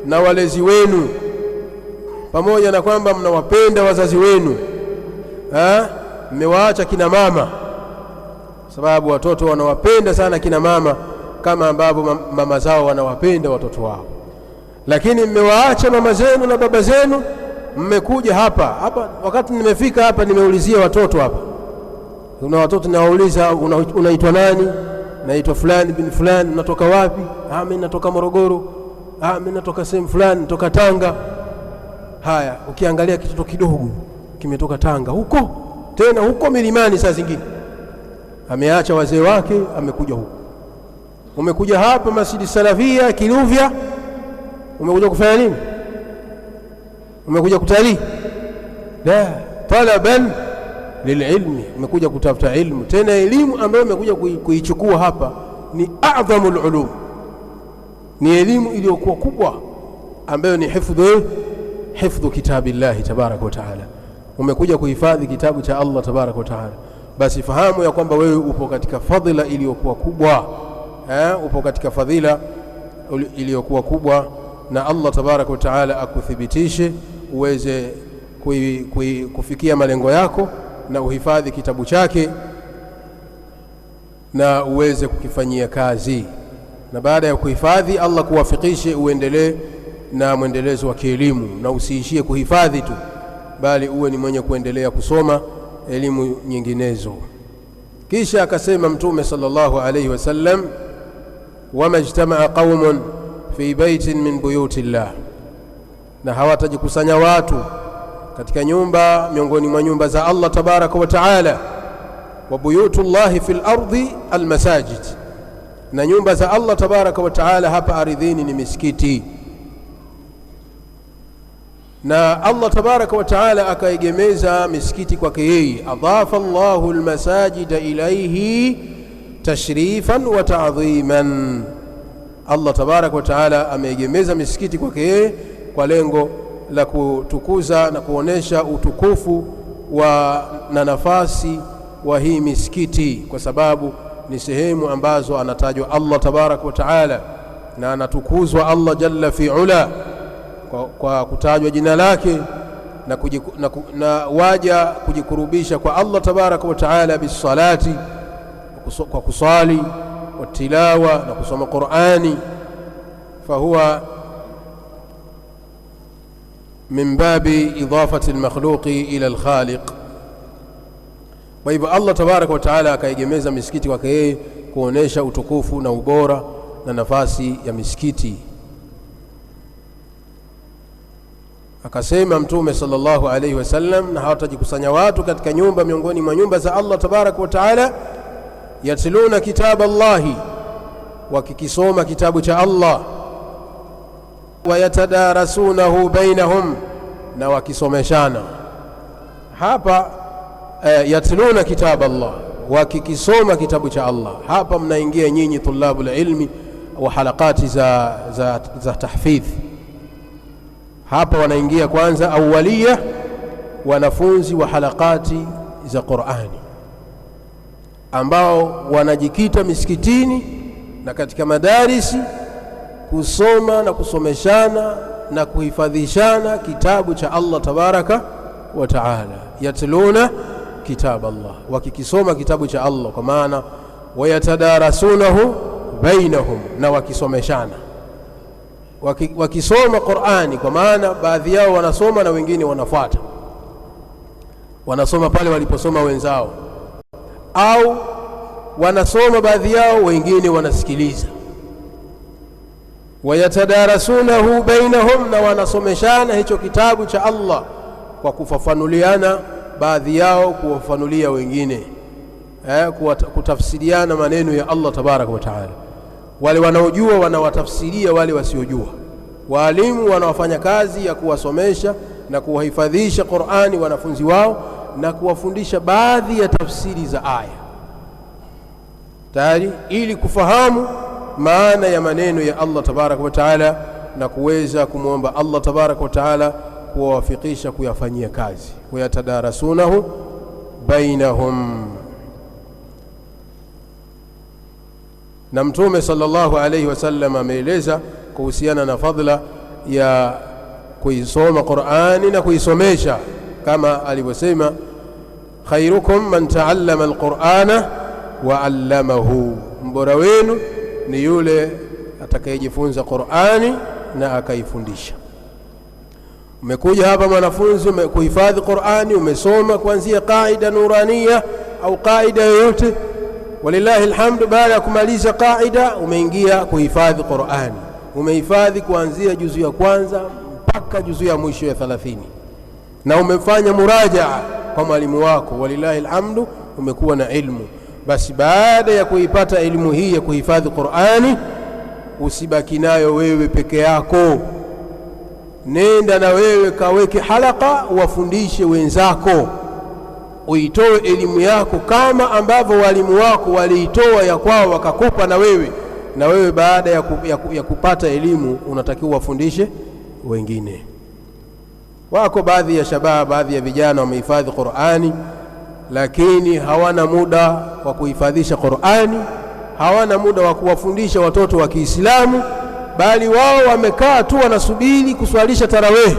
na walezi wenu, pamoja na kwamba mnawapenda wazazi wenu, mmewaacha kina mama, sababu watoto wanawapenda sana kina mama kama ambavyo mama zao wanawapenda watoto wao. Lakini mmewaacha mama zenu na baba zenu, mmekuja hapa. Wakati nimefika hapa nimeulizia watoto hapa, kuna watoto nawauliza, unaitwa nani? Naitwa fulani bin fulani. Unatoka wapi? Mimi natoka Morogoro. Mimi natoka sehemu fulani, natoka Tanga. Haya, ukiangalia kitoto kidogo kimetoka Tanga huko, tena huko milimani. Saa zingine ameacha wazee wake, amekuja huko. Umekuja hapa Masjid Salafia Kiluvya, umekuja kufanya nini? Umekuja kutalii? La, talaban lililmi, umekuja kutafuta ilmu. Tena elimu ambayo umekuja kuichukua hapa ni a'dhamul ulum, ni elimu iliyokuwa kubwa, ambayo ni hifdhu kitabillahi tabaraka wa taala. Umekuja kuhifadhi kitabu cha Allah tabaraka wa taala. Basi fahamu ya kwamba wewe upo katika fadhila iliyokuwa kubwa, upo katika fadhila iliyokuwa kubwa, na Allah tabaraka wa taala akuthibitishe uweze kufikia malengo yako na uhifadhi kitabu chake na uweze kukifanyia kazi. Na baada ya kuhifadhi, Allah kuwafikishe uendelee na mwendelezo wa kielimu, na usiishie kuhifadhi tu, bali uwe ni mwenye kuendelea kusoma elimu nyinginezo. Kisha akasema Mtume sallallahu alayhi wasallam, wama ijtamaa qaumun fi baitin min buyuti llah, na hawatajikusanya watu katika nyumba miongoni mwa nyumba za Allah tabaraka wa taala. Wa buyutullahi fil ardi almasajid, na nyumba za Allah tabaraka wa taala hapa ardhini ni misikiti. Na Allah tabaraka wa taala akaegemeza misikiti kwake yeye. Adhafa Allahu almasajida ilayhi tashrifan wa ta'dhiman, Allah tabaraka wa taala ameegemeza misikiti kwake yeye kwa lengo la kutukuza na kuonesha utukufu na nafasi wa hii misikiti, kwa sababu ni sehemu ambazo anatajwa Allah tabaraka wa taala na anatukuzwa Allah jalla fi ula kwa kutajwa jina lake, na waja kujikurubisha kwa Allah tabaraka wa taala bisalati, kwa kusali, wa tilawa, na kusoma Qur'ani. Fahuwa min babi idafati almakhluqi ila alkhaliq. Kwa hivyo Allah tabaraka wa taala akaegemeza misikiti kwake yeye kuonesha utukufu na ubora na nafasi ya misikiti. Akasema Mtume sallallahu alayhi wasallam, na hawatajikusanya watu katika nyumba miongoni mwa nyumba za Allah tabaraka wa taala, yatluna kitab Allahi, wakikisoma kitabu cha Allah, wayatadarasunahu bainahum, na wakisomeshana. Hapa yatluna kitab Allah, wakikisoma kitabu cha Allah. Hapa mnaingia nyinyi tulabul ilmi wa halakati za tahfidh. Hapa wanaingia kwanza awaliya, wanafunzi wa halakati za Qur'ani ambao wanajikita misikitini na katika madarisi kusoma na kusomeshana na kuhifadhishana kitabu cha Allah tabaraka wa taala. Yatluna kitab Allah, wakikisoma kitabu cha Allah, kwa maana wayatadarasunahu bainahum, na wakisomeshana. Wakisoma Qur'ani, kwa maana baadhi yao wanasoma na wengine wanafuata, wanasoma pale waliposoma wenzao, au wanasoma baadhi yao, wengine wanasikiliza. Wayatadarasunahu bainahum, na wanasomeshana hicho kitabu cha Allah kwa kufafanuliana, baadhi yao kuwafanulia wengine, kutafsiriana maneno ya Allah tabaraka wa taala. Wale wanaojua wanawatafsiria wale wasiojua. Walimu wanawafanya kazi ya kuwasomesha na kuwahifadhisha Qur'ani wanafunzi wao na kuwafundisha baadhi ya tafsiri za aya tayari, ili kufahamu maana ya maneno ya Allah tabaraka wa taala na kuweza kumwomba Allah tabaraka wa taala kuwafikisha kuyafanyia kazi. Wayatadarasunahu bainahum. Na Mtume sallallahu alayhi wasallam ameeleza kuhusiana na fadhila ya kuisoma Qur'ani na kuisomesha, kama alivyosema, khairukum man ta'allama al-Qur'ana wa 'allamahu, mbora wenu ni yule atakayejifunza Qur'ani na akaifundisha. Umekuja hapa mwanafunzi, umekuhifadhi Qur'ani, umesoma kuanzia qaida nurania au qaida yoyote, walillahi alhamdu. Baada ya kumaliza qaida umeingia kuhifadhi Qur'ani, umehifadhi kuanzia juzu ya kwanza mpaka juzu ya mwisho ya 30, na umefanya murajaa kwa mwalimu wako, walillahi alhamdu, umekuwa na ilmu. Basi baada ya kuipata elimu hii ya kuhifadhi Qur'ani, usibaki nayo wewe peke yako. Nenda na wewe kaweke halaka, wafundishe wenzako, uitoe elimu yako kama ambavyo walimu wako waliitoa ya kwao wakakupa na wewe. Na wewe baada ya kupata elimu unatakiwa wafundishe wengine. Wako baadhi ya shabab, baadhi ya vijana wamehifadhi Qur'ani, lakini hawana muda wa kuhifadhisha Qur'ani, hawana muda wa kuwafundisha watoto wa Kiislamu, bali wao wamekaa tu wanasubiri kuswalisha tarawih.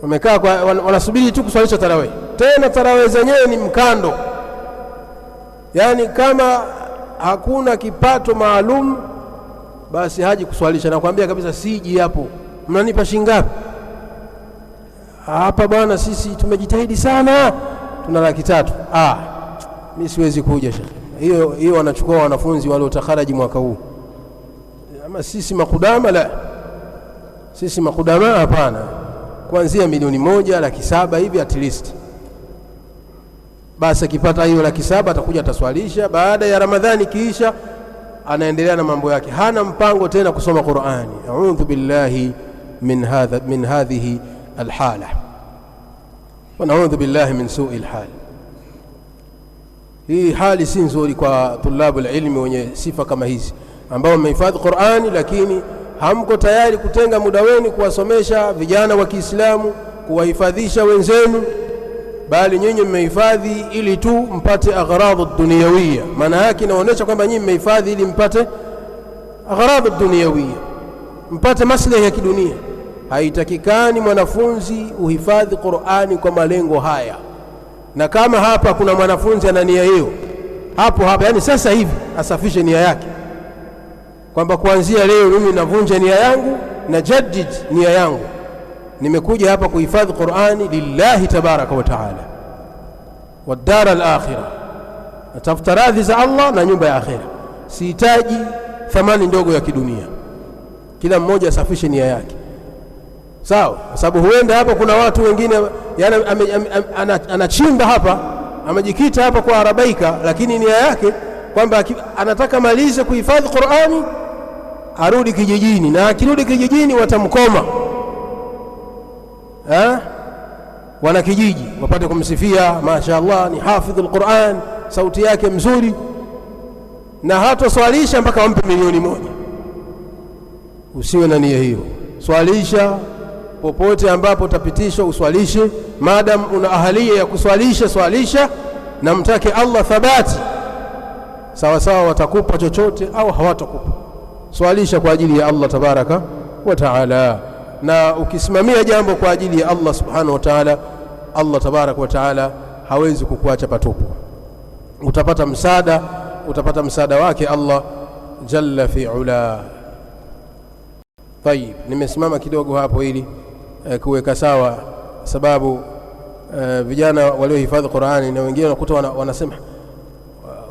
Wamekaa wanasubiri tu kuswalisha tarawih. Tena tarawih zenyewe ni mkando, yani kama hakuna kipato maalum basi haji kuswalisha. Nakwambia kabisa, siji hapo, mnanipa shingapi hapa bwana? Sisi tumejitahidi sana, tuna 300. Mimi siwezi kuja shekhi. Hiyo wanachukua wanafunzi waliotakharaji mwaka huu. Ama sisi makudama, la, sisi makudama hapana, kuanzia 1,700,000 hivi at least. Basi akipata hiyo 700,000 atakuja ataswalisha. Baada ya Ramadhani kiisha anaendelea na mambo yake, hana mpango tena kusoma Qur'ani. A'udhu billahi min hadhihi alhala, wa na'udhu billahi min su'i alhal. Hii hali si nzuri kwa tulabul ilmi wenye sifa kama hizi, ambao wamehifadhi Qur'ani lakini hamko tayari kutenga muda wenu kuwasomesha vijana wa Kiislamu, kuwahifadhisha wenzenu, bali nyinyi mmehifadhi ili tu mpate agharadhu dunyawiyya. Maana yake inaonyesha kwamba nyinyi mmehifadhi ili mpate agharadhu dunyawiyya, mpate maslahi ya kidunia. Haitakikani mwanafunzi uhifadhi Qur'ani kwa malengo haya. Na kama hapa kuna mwanafunzi ana nia hiyo, hapo yani sasa hivi asafishe nia yake, kwamba kuanzia leo mimi navunja nia yangu na jaddid nia yangu, nimekuja hapa kuhifadhi Qur'ani lillahi tabaraka wa taala. والدار الآخرة, natafuta radhi za Allah na nyumba ya akhira. Sihitaji thamani ndogo ya kidunia. Kila mmoja asafishe nia yake, sawa? Kwa sababu huenda hapa kuna watu wengine yani anachimba hapa, amejikita hapa kwa arabaika, lakini nia yake kwamba anataka malize kuhifadhi Qur'ani arudi kijijini, na akirudi kijijini watamkoma, wana kijiji wapate kumsifia, mashaallah ni hafidhul Qur'an, sauti yake mzuri, na hata swalisha mpaka wampe milioni 1. Usiwe na nia hiyo. Swalisha popote ambapo utapitishwa, uswalishe. Madam una ahalia ya kuswalisha, swalisha na mtake Allah thabati. Sawa sawa, watakupa chochote au hawatakupa. Swalisha kwa ajili ya Allah tabaraka wa taala, na ukisimamia jambo kwa ajili ya Allah subhanahu wa taala, Allah tabaraka wa taala hawezi kukuacha patupu. Utapata msaada wake Allah jalla fi ula. Tayib, nimesimama kidogo hapo ili kuweka sawa, sababu vijana waliohifadhi Qur'ani na wengine wanakuta wanasema,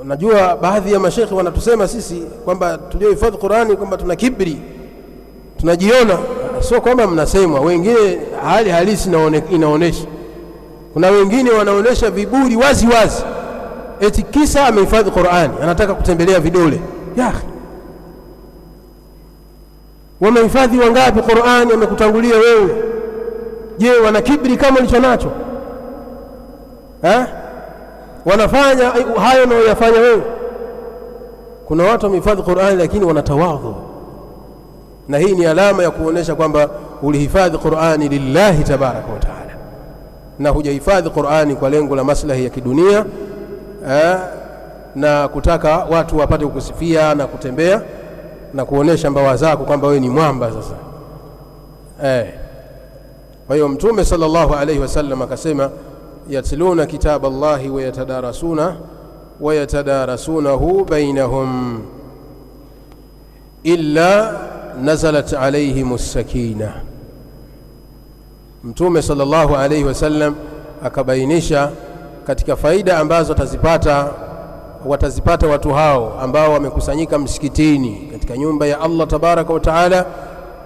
najua baadhi ya mashekhi wanatusema sisi kwamba tuliohifadhi Qur'ani kwamba tuna kibri, tunajiona. Sio kwamba mnasemwa, wengine hali halisi inaonesha. Kuna wengine wanaonesha viburi wazi wazi, eti kisa amehifadhi Qur'ani anataka kutembelea vidole. Ya wamehifadhi wangapi Qur'ani wamekutangulia wewe? Je, wana kibri kama ulicho nacho? Wanafanya hayo unayoyafanya wewe? Kuna watu wamehifadhi Qur'ani lakini wanatawadhu, na hii ni alama ya kuonesha kwamba ulihifadhi Qur'ani lillahi tabaraka wa taala, na hujahifadhi Qur'ani kwa lengo la maslahi ya kidunia na kutaka watu wapate kukusifia na kutembea na kuonesha mbawa zako kwamba wewe ni mwamba. Sasa kwa hiyo Mtume sallallahu alayhi wasallam akasema, yatluna kitab Allahi wa yatadarasunahu bainahum illa nazalat alayhimus sakina. Mtume sallallahu alayhi wasallam akabainisha katika faida ambazo watazipata watu hao ambao wamekusanyika msikitini katika nyumba ya Allah tabaraka wa taala,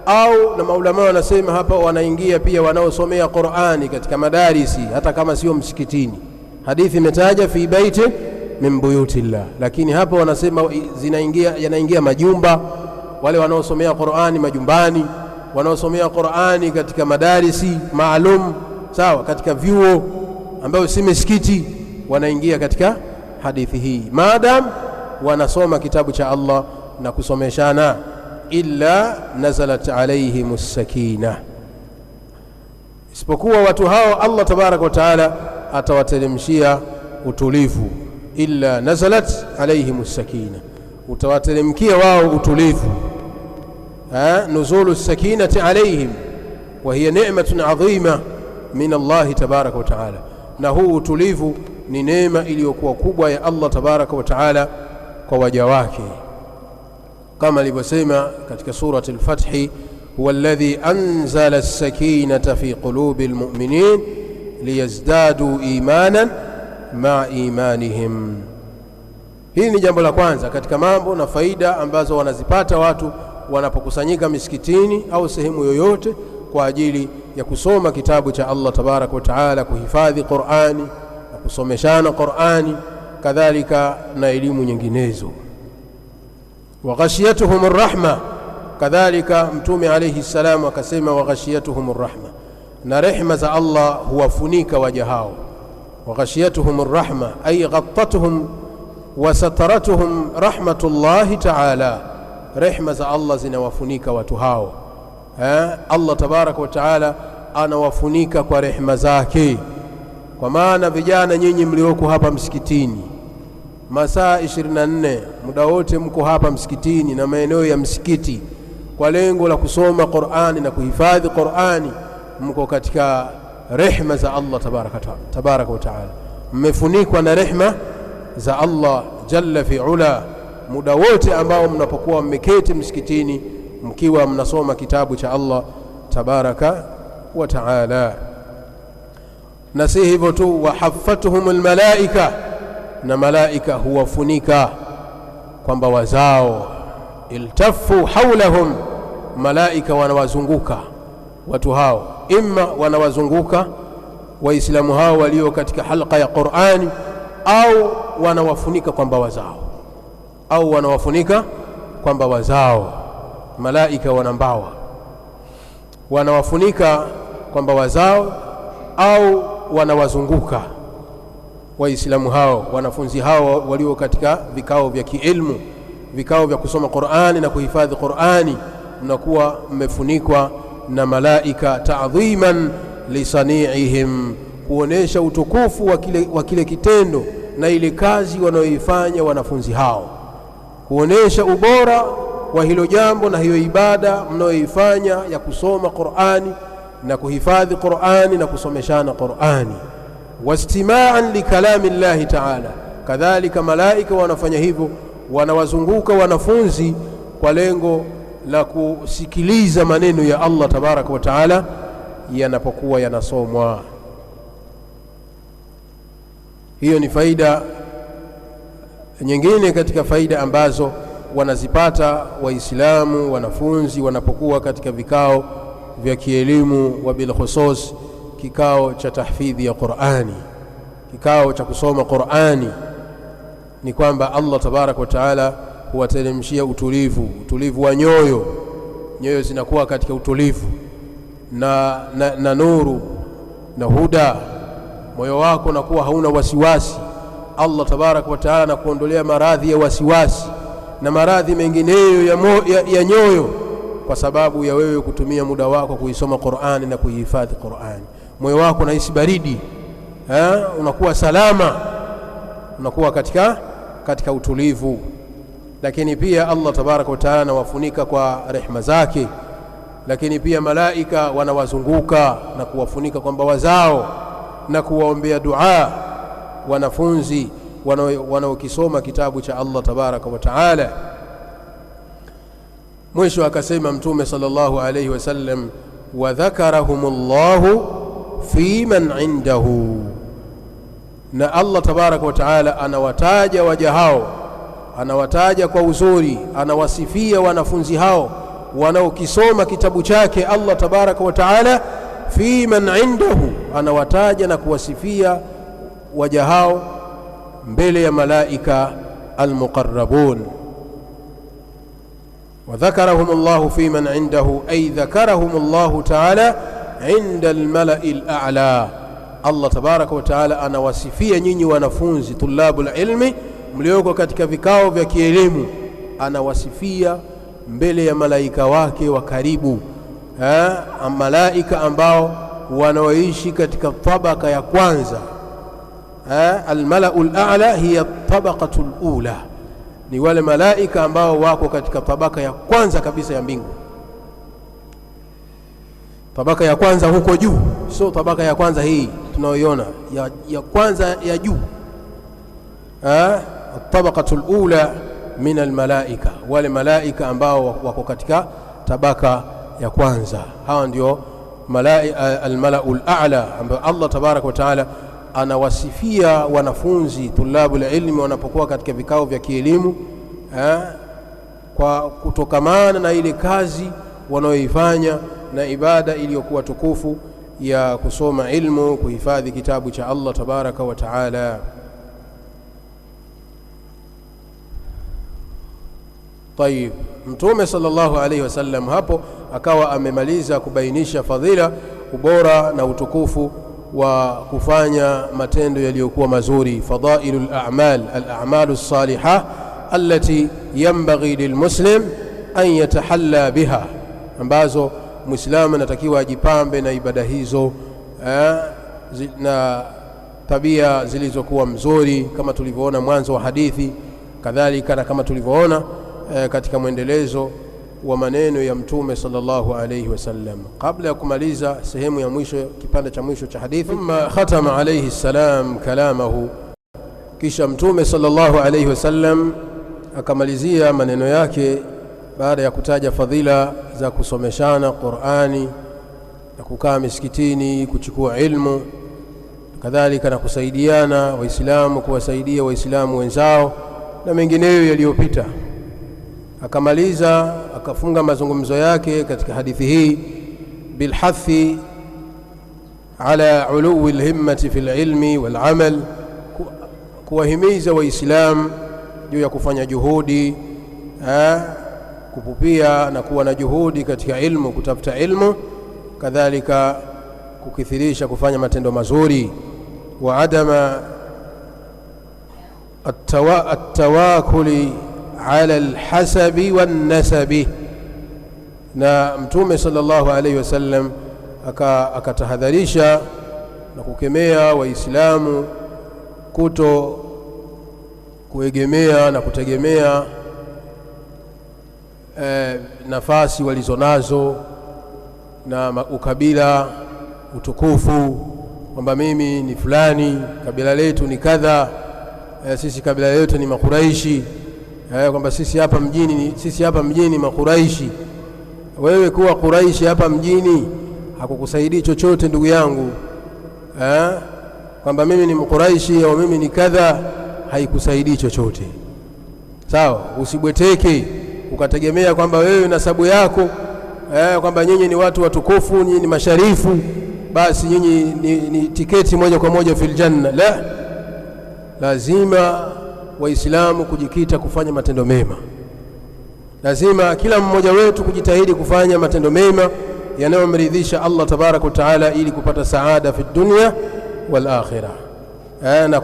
au na maulama wanasema hapa wanaingia pia wanaosomea Qur'ani katika madarisi hata kama sio msikitini. Hadithi imetaja fi baiti min buyutillah, lakini hapa wanasema yanaingia majumba, wale wanaosomea Qur'ani majumbani, wanaosomea Qur'ani katika madarisi maalum, sawa, katika vyuo ambao si misikiti, wanaingia katika hadithi hii maadam wanasoma kitabu cha Allah na kusomeshana. Illa nazalat alayhimus sakina, isipokuwa watu hao Allah tabaraka wa taala atawateremshia utulivu. Illa nazalat alayhimus sakina, utawateremkia wao utulivu. Nuzulu sakinati alayhim wa hiya ni'matun adhima min Allah tabaraka wa taala, na huu utulivu ni neema iliyokuwa kubwa ya Allah tabaraka wa taala kwa waja wake, kama alivyosema katika surati al-Fath, huwa alladhi anzala as-sakinata fi qulubi al-mu'minin liyazdadu imanan ma'a imanihim. Hili ni jambo la kwanza katika mambo na faida ambazo wanazipata watu wanapokusanyika misikitini au sehemu yoyote kwa ajili ya kusoma kitabu cha Allah tabaraka wa taala, kuhifadhi Qur'ani na kusomeshana Qur'ani, kadhalika na elimu nyinginezo. Wa ghashiyatuhumur rahma, kadhalika Mtume alayhi salam akasema, wa ghashiyatuhumur rahma, na rehma za Allah huwafunika waja hao. Wa ghashiyatuhumur rahma ay ghattatuhum wa sataratuhum rahmatullahi ta'ala, rehma za Allah zinawafunika watu hao. Allah tabaraka wa taala anawafunika kwa rehma zake. Kwa maana vijana nyinyi mlioko hapa msikitini masaa 24 muda wote mko hapa msikitini na maeneo ya msikiti kwa lengo la kusoma Qur'ani na kuhifadhi Qur'ani, mko katika rehma za Allah tabaraka wa taala, mmefunikwa na rehma za Allah jalla fi ula muda wote ambao mnapokuwa mmeketi msikitini mkiwa mnasoma kitabu cha Allah tabaraka wa taala. na si hivyo tu, wahaffatuhum almalaika, na malaika huwafunika kwamba wazao. Iltafu haulahum, malaika wanawazunguka watu hao, imma wanawazunguka waislamu hao walio katika halqa ya Qur'ani, au wanawafunika kwamba wazao, au wanawafunika kwamba wazao. Malaika wanambawa wanawafunika kwamba wazao, au wanawazunguka waislamu hao, wanafunzi hao walio katika vikao vya kiilmu, vikao vya kusoma Qur'ani na kuhifadhi Qur'ani, mnakuwa mmefunikwa na malaika, ta'dhiman lisani'ihim, kuonesha utukufu wa kile kitendo na ile kazi wanayoifanya wanafunzi hao, kuonesha ubora wa hilo jambo na hiyo ibada mnayoifanya ya kusoma Qur'ani na kuhifadhi Qur'ani na kusomeshana Qur'ani. Wastima'an likalami Allah ta'ala, kadhalika malaika wanafanya hivyo, wanawazunguka wanafunzi kwa lengo la kusikiliza maneno ya Allah tabaraka wa taala yanapokuwa yanasomwa. Hiyo ni faida nyingine katika faida ambazo wanazipata waislamu wanafunzi wanapokuwa katika vikao vya kielimu, wa bil khusus kikao cha tahfidhi ya Qur'ani, kikao cha kusoma Qur'ani, ni kwamba Allah tabaraka wa taala huwateremshia utulivu wa nyoyo zinakuwa katika utulivu na nuru na huda. Moyo wako unakuwa hauna wasiwasi. Allah tabaraka wa taala na kuondolea maradhi ya wasiwasi na maradhi mengineyo ya nyoyo, kwa sababu ya wewe kutumia muda wako kuisoma Qur'ani na kuihifadhi Qur'ani. Moyo wako unahisi baridi, unakuwa salama, unakuwa katika utulivu. Lakini pia Allah tabaraka wa taala anawafunika kwa rehema zake, lakini pia malaika wanawazunguka na kuwafunika kwamba wazao, na kuwaombea dua wanafunzi wanaokisoma kitabu cha Allah tabaraka wa taala. Mwisho akasema Mtume sallallahu alayhi wasallam, wa dhakarahumullahu fi man indahu, na Allah tabaraka wa taala anawataja waja hao, anawataja kwa uzuri, anawasifia wanafunzi hao wanaokisoma kitabu chake Allah tabaraka wa taala. Fi man indahu, anawataja na kuwasifia waja hao mbele ya malaika almuqarrabun. Wa dhakarahumullahu fi man indahu, ay dhakarahumullahu taala inda almalai al'a. Allah tabaraka wa taala anawasifia nyinyi wanafunzi tulabul ilmi mlioko katika vikao vya kielimu, anawasifia mbele ya malaika wake wa karibu, malaika ambao wanaoishi katika tabaka ya kwanza. Almalau al'a hiya tabaqatul ula, ni wale malaika ambao wako katika tabaka ya kwanza kabisa ya mbingu. Tabaka ya kwanza huko juu, sio tabaka ya kwanza hii tunayoiona ya kwanza ya juu. Tabaqatul ula min almalaika, wale malaika ambao wako katika tabaka ya kwanza. Hawa ndio almalau al'a, ambao Allah tabaraka wa taala anawasifia wanafunzi tulabul ilmi wanapokuwa katika vikao vya kielimu, kwa kutokamana na ile kazi wanaoifanya na ibada iliyokuwa tukufu ya kusoma ilmu, kuhifadhi kitabu cha Allah tabaraka wa taala. Tayib, Mtume sallallahu alayhi wasallam hapo akawa amemaliza kubainisha fadhila, ubora na utukufu wa kufanya matendo yaliyokuwa mazuri, fadailul a'mal, al-a'malus salihah allati yanbaghi lilmuslim an yatahalla biha, ambazo muislamu anatakiwa ajipambe na ibada hizo na tabia zilizokuwa mzuri, kama tulivyoona mwanzo wa hadithi, kadhalika na kama tulivyoona katika mwendelezo wa maneno ya Mtume sallallahu alayhi wasallam. Kabla ya kumaliza sehemu ya mwisho, kipande cha mwisho cha hadithi, thumma khatama alayhi salam kalamahu, kisha Mtume sallallahu alayhi wasallam akamalizia maneno yake baada ya kutaja fadhila za kusomeshana Qur'ani na kukaa misikitini kuchukua ilmu. kadhalika na kusaidiana waislamu kuwasaidia waislamu wenzao na mengineyo yaliyopita. Akamaliza akafunga mazungumzo yake katika hadithi hii bilhathi ala uluwi alhimmati fil ilmi wal amal, kuwahimiza waislamu juu ya kufanya juhudi, kupupia na kuwa na juhudi katika ilmu, kutafuta ilmu, kadhalika kukithirisha kufanya matendo mazuri. Wa adama at-tawakkuli ala al-hasabi wan-nasabi, na Mtume sallallahu alayhi wasallam akatahadharisha na kukemea waislamu kuto kuegemea na kutegemea nafasi walizonazo na ukabila, utukufu, kwamba mimi ni fulani, kabila letu ni kadha, sisi kabila letu ni Makuraishi, kwamba sisi hapa mjini Makuraishi. Wewe kuwa Kuraishi hapa mjini hakukusaidii chochote ndugu yangu, kwamba mimi ni Mkuraishi au mimi ni kadha, haikusaidii chochote. Sawa, usibweteke ukategemea kwamba wewe nasabu yako kwamba nyinyi ni watu watukufu, nyinyi ni masharifu, basi nyinyi ni tiketi moja kwa moja fil janna. La, lazima waislamu kujikita kufanya matendo mema. Lazima kila mmoja wetu kujitahidi kufanya matendo mema yanayomridhisha Allah tabaraka wa taala, ili kupata saada fi dunya wal akhirah, na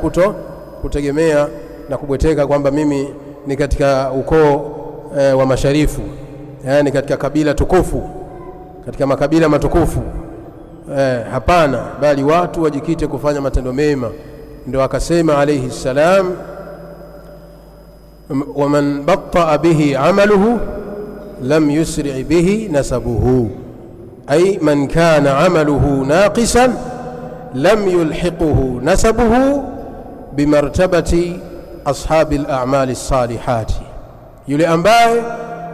kutegemea na kubweteka kwamba mimi ni katika ukoo wa masharifu, ni katika kabila tukufu, katika makabila matukufu. Hapana, bali watu wajikite kufanya matendo mema. Ndio akasema alayhi salam, waman batta bihi amaluhu lam yusri bihi nasabuhu, ay man kana amaluhu naqisan lam yulhiquhu nasabuhu bimartabati ashabi al-a'mali as-salihati, yule ambaye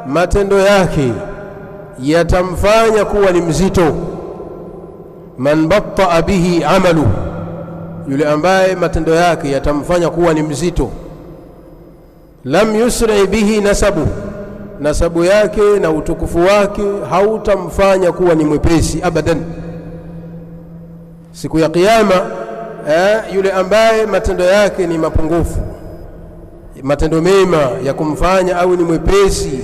matendo yake yatamfanya kuwa ni mzito. Man batta bihi amaluhu, yule ambaye matendo yake yatamfanya kuwa ni mzito. Lam yusri bihi nasabu yake na utukufu wake hautamfanya kuwa ni mwepesi abadan. Siku ya kiyama, yule ambaye matendo yake ni mapungufu, matendo mema ya kumfanya au ni mwepesi,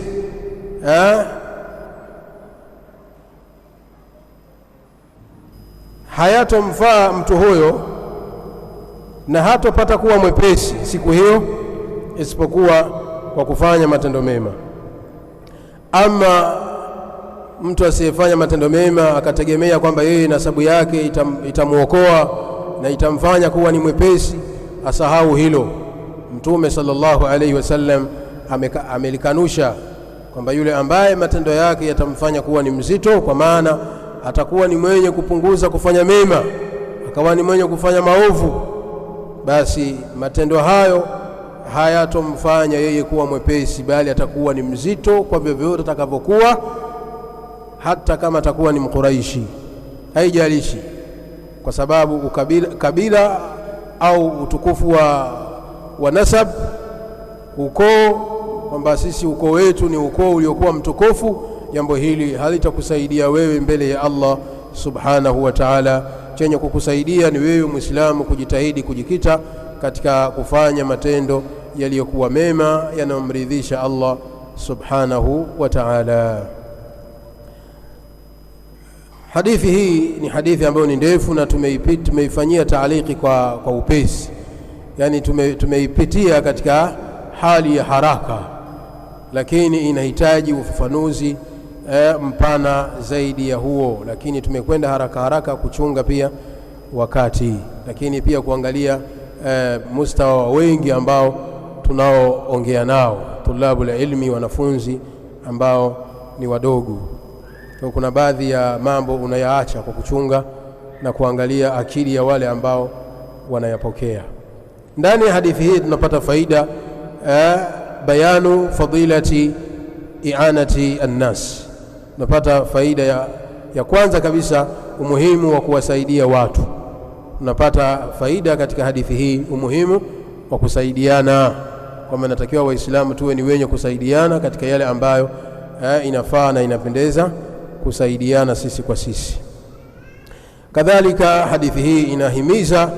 hayatomfaa mtu huyo na hatopata kuwa mwepesi siku hiyo, isipokuwa kwa kufanya matendo mema. Ama mtu asiyefanya matendo mema akategemea kwamba yeye nasabu yake itamuokoa na itamfanya kuwa ni mwepesi, asahau hilo. Mtume sallallahu alayhi wasallam amelikanusha kwamba yule ambaye matendo yake yatamfanya kuwa ni mzito, kwa maana atakuwa ni mwenye kupunguza kufanya mema, akawa ni mwenye kufanya maovu, basi matendo hayo hayatomfanya yeye kuwa mwepesi, bali atakuwa ni mzito kwa vyovyote atakavyokuwa, hata kama atakuwa ni Mkuraishi, haijalishi, kwa sababu kabila au utukufu wa nasab, ukoo, kwamba sisi ukoo wetu ni ukoo uliokuwa mtukufu. Jambo hili halitakusaidia wewe mbele ya Allah subhanahu wa ta'ala. Chenye kukusaidia ni wewe Muislamu kujitahidi kujikita katika kufanya matendo yaliyokuwa mema yanayomridhisha Allah subhanahu wa ta'ala. Hadithi hii ni hadithi ambayo ni ndefu na tumeifanyia taaliki kwa upesi, yani tumeipitia katika hali ya haraka, lakini inahitaji ufafanuzi mpana zaidi ya huo. Lakini tumekwenda haraka kuchunga pia wakati, lakini pia kuangalia mustawa wengi ambao tunaoongea nao, tulabul ilmi, wanafunzi ambao ni wadogo. Kuna baadhi ya mambo unayaacha kwa kuchunga na kuangalia akili ya wale ambao wanayapokea. Ndani ya hadithi hii tunapata faida, bayanu fadilati i'anati an-nas. Tunapata faida ya kwanza kabisa, umuhimu wa kuwasaidia watu tunapata faida katika hadithi hii umuhimu wa kusaidiana, kwamba natakiwa waislamu tuwe ni wenye kusaidiana katika yale ambayo inafaa na inapendeza kusaidiana sisi kwa sisi. Kadhalika hadithi hii inahimiza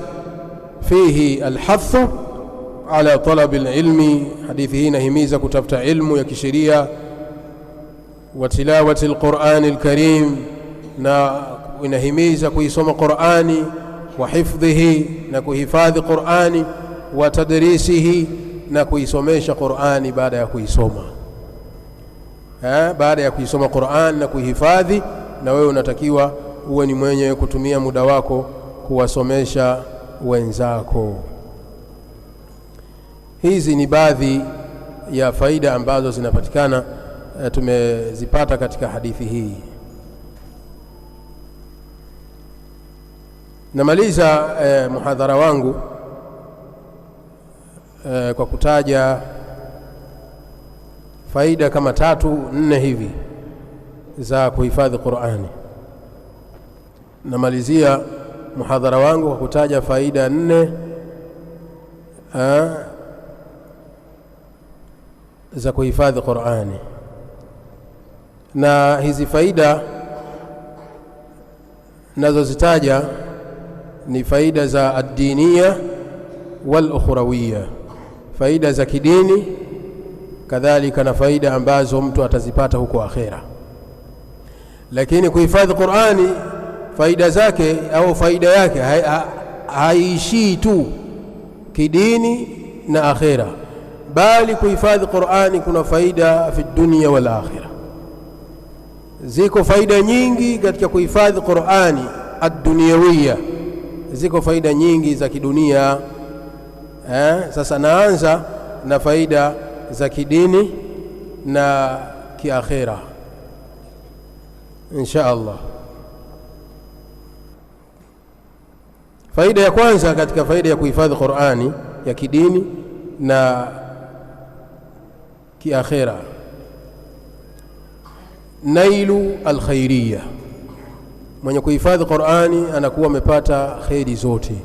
fihi alhathu ala talabi alilmi, hadithi hii inahimiza kutafuta ilmu ya kisheria wa tilawati alqur'ani alkarim, na inahimiza kuisoma Qur'ani wa hifdhihi, na kuhifadhi Qur'ani wa tadrisihi, na kuisomesha Qur'ani baada ya kuisoma. Baada ya kuisoma Qur'an na kuihifadhi, na wewe unatakiwa uwe ni mwenye kutumia muda wako kuwasomesha wenzako. Hizi ni baadhi ya faida ambazo zinapatikana tumezipata katika hadithi hii. Namaliza muhadhara wangu kwa kutaja faida kama 3-4 hivi za kuhifadhi Qur'ani. Namalizia muhadhara wangu kwa kutaja faida 4 za kuhifadhi Qur'ani, na hizi faida nazozitaja ni faida za ad-diniya wal ukhrawiyya, faida za kidini kadhalika na faida ambazo mtu atazipata huko akhera. Lakini kuhifadhi Qur'ani faida zake au faida yake haiishii tu kidini na akhera, bali kuhifadhi Qur'ani kuna faida fi dunia wal akhira. Ziko faida nyingi katika kuhifadhi Qur'ani ad-dunyawiyya, ziko faida nyingi za kidunia. Sasa naanza na faida za kidini na kiakhira insha Allah. Faida ya kwanza katika faida ya kuhifadhi Qur'ani ya kidini na kiakhira, nailu alkhairiyya. Mwenye kuhifadhi Qur'ani anakuwa amepata khairi zote.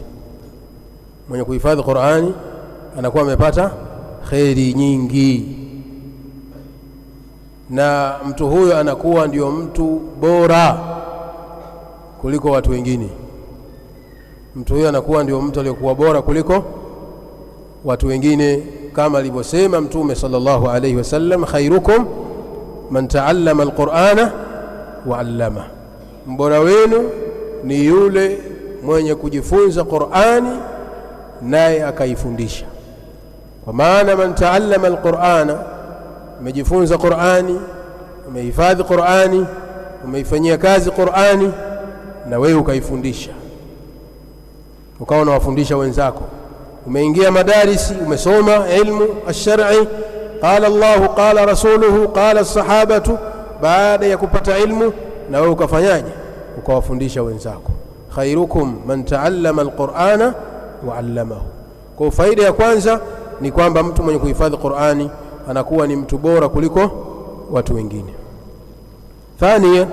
Mwenye kuhifadhi Qur'ani anakuwa amepata khairi nyingi, na mtu huyo anakuwa ndio mtu bora kuliko watu wengine. Mtu huyo anakuwa ndio mtu aliyokuwa bora kuliko watu wengine, kama alivyosema Mtume sallallahu alayhi wasallam, khairukum man ta'allama alqur'ana wa 'allama. Mbora wenu ni yule mwenye kujifunza Qur'ani naye akaifundisha. Kwa maana man ta'allama alqur'ana, umejifunza Qur'ani, umehifadhi Qur'ani, umeifanyia kazi Qur'ani, na wewe ukaifundisha, ukawa unawafundisha wenzako. Umeingia madarisi, umesoma ilmu ash-shar'i, qala Allahu qala rasuluhu qala as-sahabatu. Baada ya kupata ilmu, na wewe ukafanyaje? Ukawafundisha wenzako. Khairukum man ta'allama alqur'ana wa 'allamahu. Kwa faida ya kwanza ni kwamba mtu mwenye kuhifadhi Qur'ani anakuwa ni mtu bora kuliko watu wengine. Thania,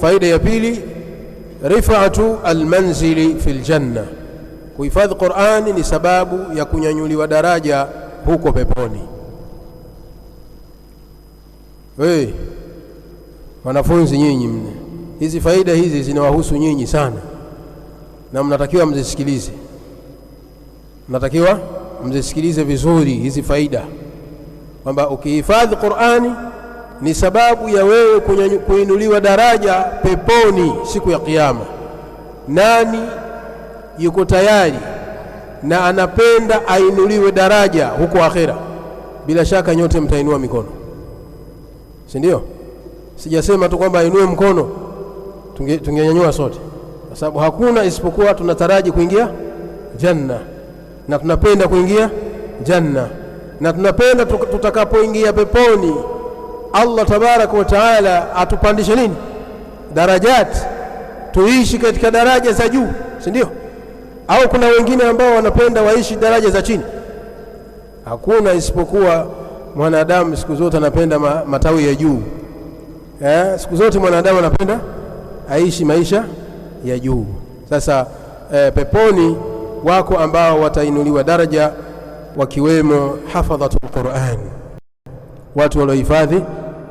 faida ya pili, rifa'atu almanzili fil janna. Kuhifadhi Qur'ani ni sababu ya kunyanyuliwa daraja huko peponi. Wanafunzi nyinyi, hizi faida hizi zinawahusu nyinyi sana, na mnatakiwa mzisikilize. Mnatakiwa mzisikilize vizuri hizi faida, kwamba ukihifadhi Qur'ani ni sababu ya wewe kuinuliwa daraja peponi siku ya kiyama. Nani yuko tayari na anapenda ainuliwe daraja huko akhera? Bila shaka nyote mtainua mikono, si ndio? Sijasema tu kwamba ainue mkono, tungenyanyua sote, kwa sababu hakuna isipokuwa tunataraji kuingia janna na tunapenda kuingia janna, na tunapenda tutakapoingia peponi Allah tabaraka wa taala atupandishe nini? Darajat, tuishi katika daraja za juu, si ndio? Au kuna wengine ambao wanapenda waishi daraja za chini? Hakuna isipokuwa mwanadamu siku zote anapenda matawi ya juu. Siku zote mwanadamu anapenda aishi maisha ya juu. Sasa peponi wako ambao watainuliwa daraja, wakiwemo hafadhatul Qur'an, watu waliohifadhi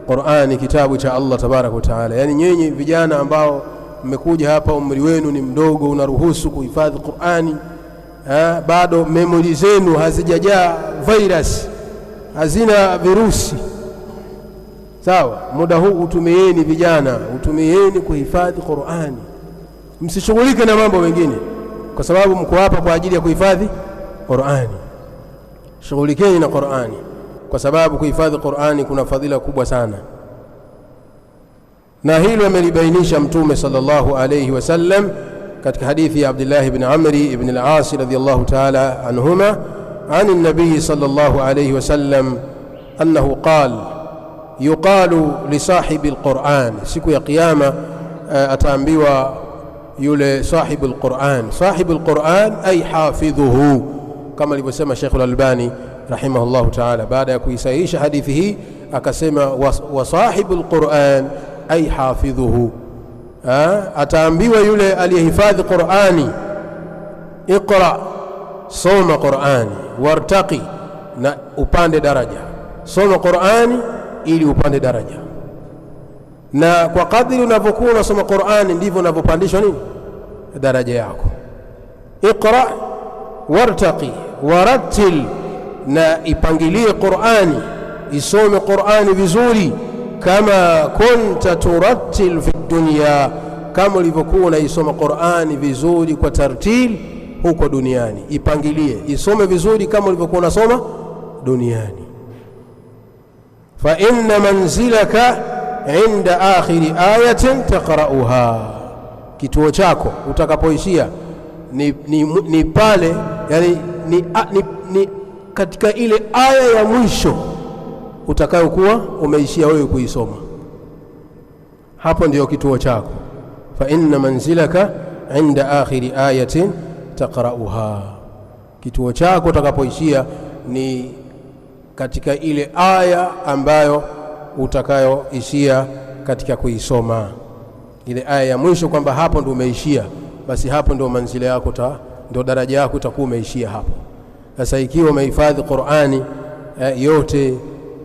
Qur'ani, kitabu cha Allah tabaraka wa taala. Yani nyinyi vijana ambao mmekuja hapa, umri wenu ni mdogo, unaruhusu kuhifadhi Qur'ani, bado memory zenu hazijajaa virus, hazina virusi, sawa? Muda huu utumieni vijana, utumieni kuhifadhi Qur'ani. Msishughulike na mambo mengine, kwa sababu mko hapa kwa ajili ya kuhifadhi Qur'ani. Shughulikeni na Qur'ani, kwa sababu kuhifadhi Qur'ani kuna fadhila kubwa sana, na hilo amelibainisha Mtume sallallahu alayhi wasallam katika hadithi ya Abdullah ibn Amr ibn al-As radiyallahu ta'ala anhuma عن النبي صلى الله عليه وسلم أنه قال يقال لصاحب القرآن siku ya kiyama ataambiwa yule صاحب القرآن صاحب القرآن أي حافظه kama alivyosema Sheikh Al-Albani rahimahullah ta'ala baada ya kuisahihisha hadithi hii akasema wa sahibul Qur'an ay hafidhuhu. Ataambiwa yule aliyehifadhi Qur'ani, iqra, soma Qur'ani, wartaqi, na upande daraja. Soma Qur'ani ili upande daraja, na kwa kadri unavyokuwa unasoma Qur'ani ndivyo unavyopandishwa nini daraja yako. Iqra wartaqi warattil, na ipangilie Qur'ani, isome Qur'ani vizuri, kama kunta turattil fi dunya, kama ulivyokuwa unaisoma Qur'ani vizuri kwa tartil huko duniani. Ipangilie, isome vizuri kama ulivyokuwa unasoma duniani. Fa inna manzilaka inda akhiri ayatin taqra'uha, kituo chako utakapoishia ni pale, yani ni katika ile aya ya mwisho utakayokuwa umeishia wewe kuisoma. Hapo ndio kituo chako. Fa inna manzilaka inda akhiri ayatin taqra'uha, kituo chako utakapoishia ni katika ile aya ambayo utakayoishia katika kuisoma, ile aya ya mwisho, kwamba hapo ndio umeishia, basi hapo ndio manzila yako, ndio daraja yako itakuwa umeishia hapo. Sasa ikiwa umehifadhi Qur'ani yote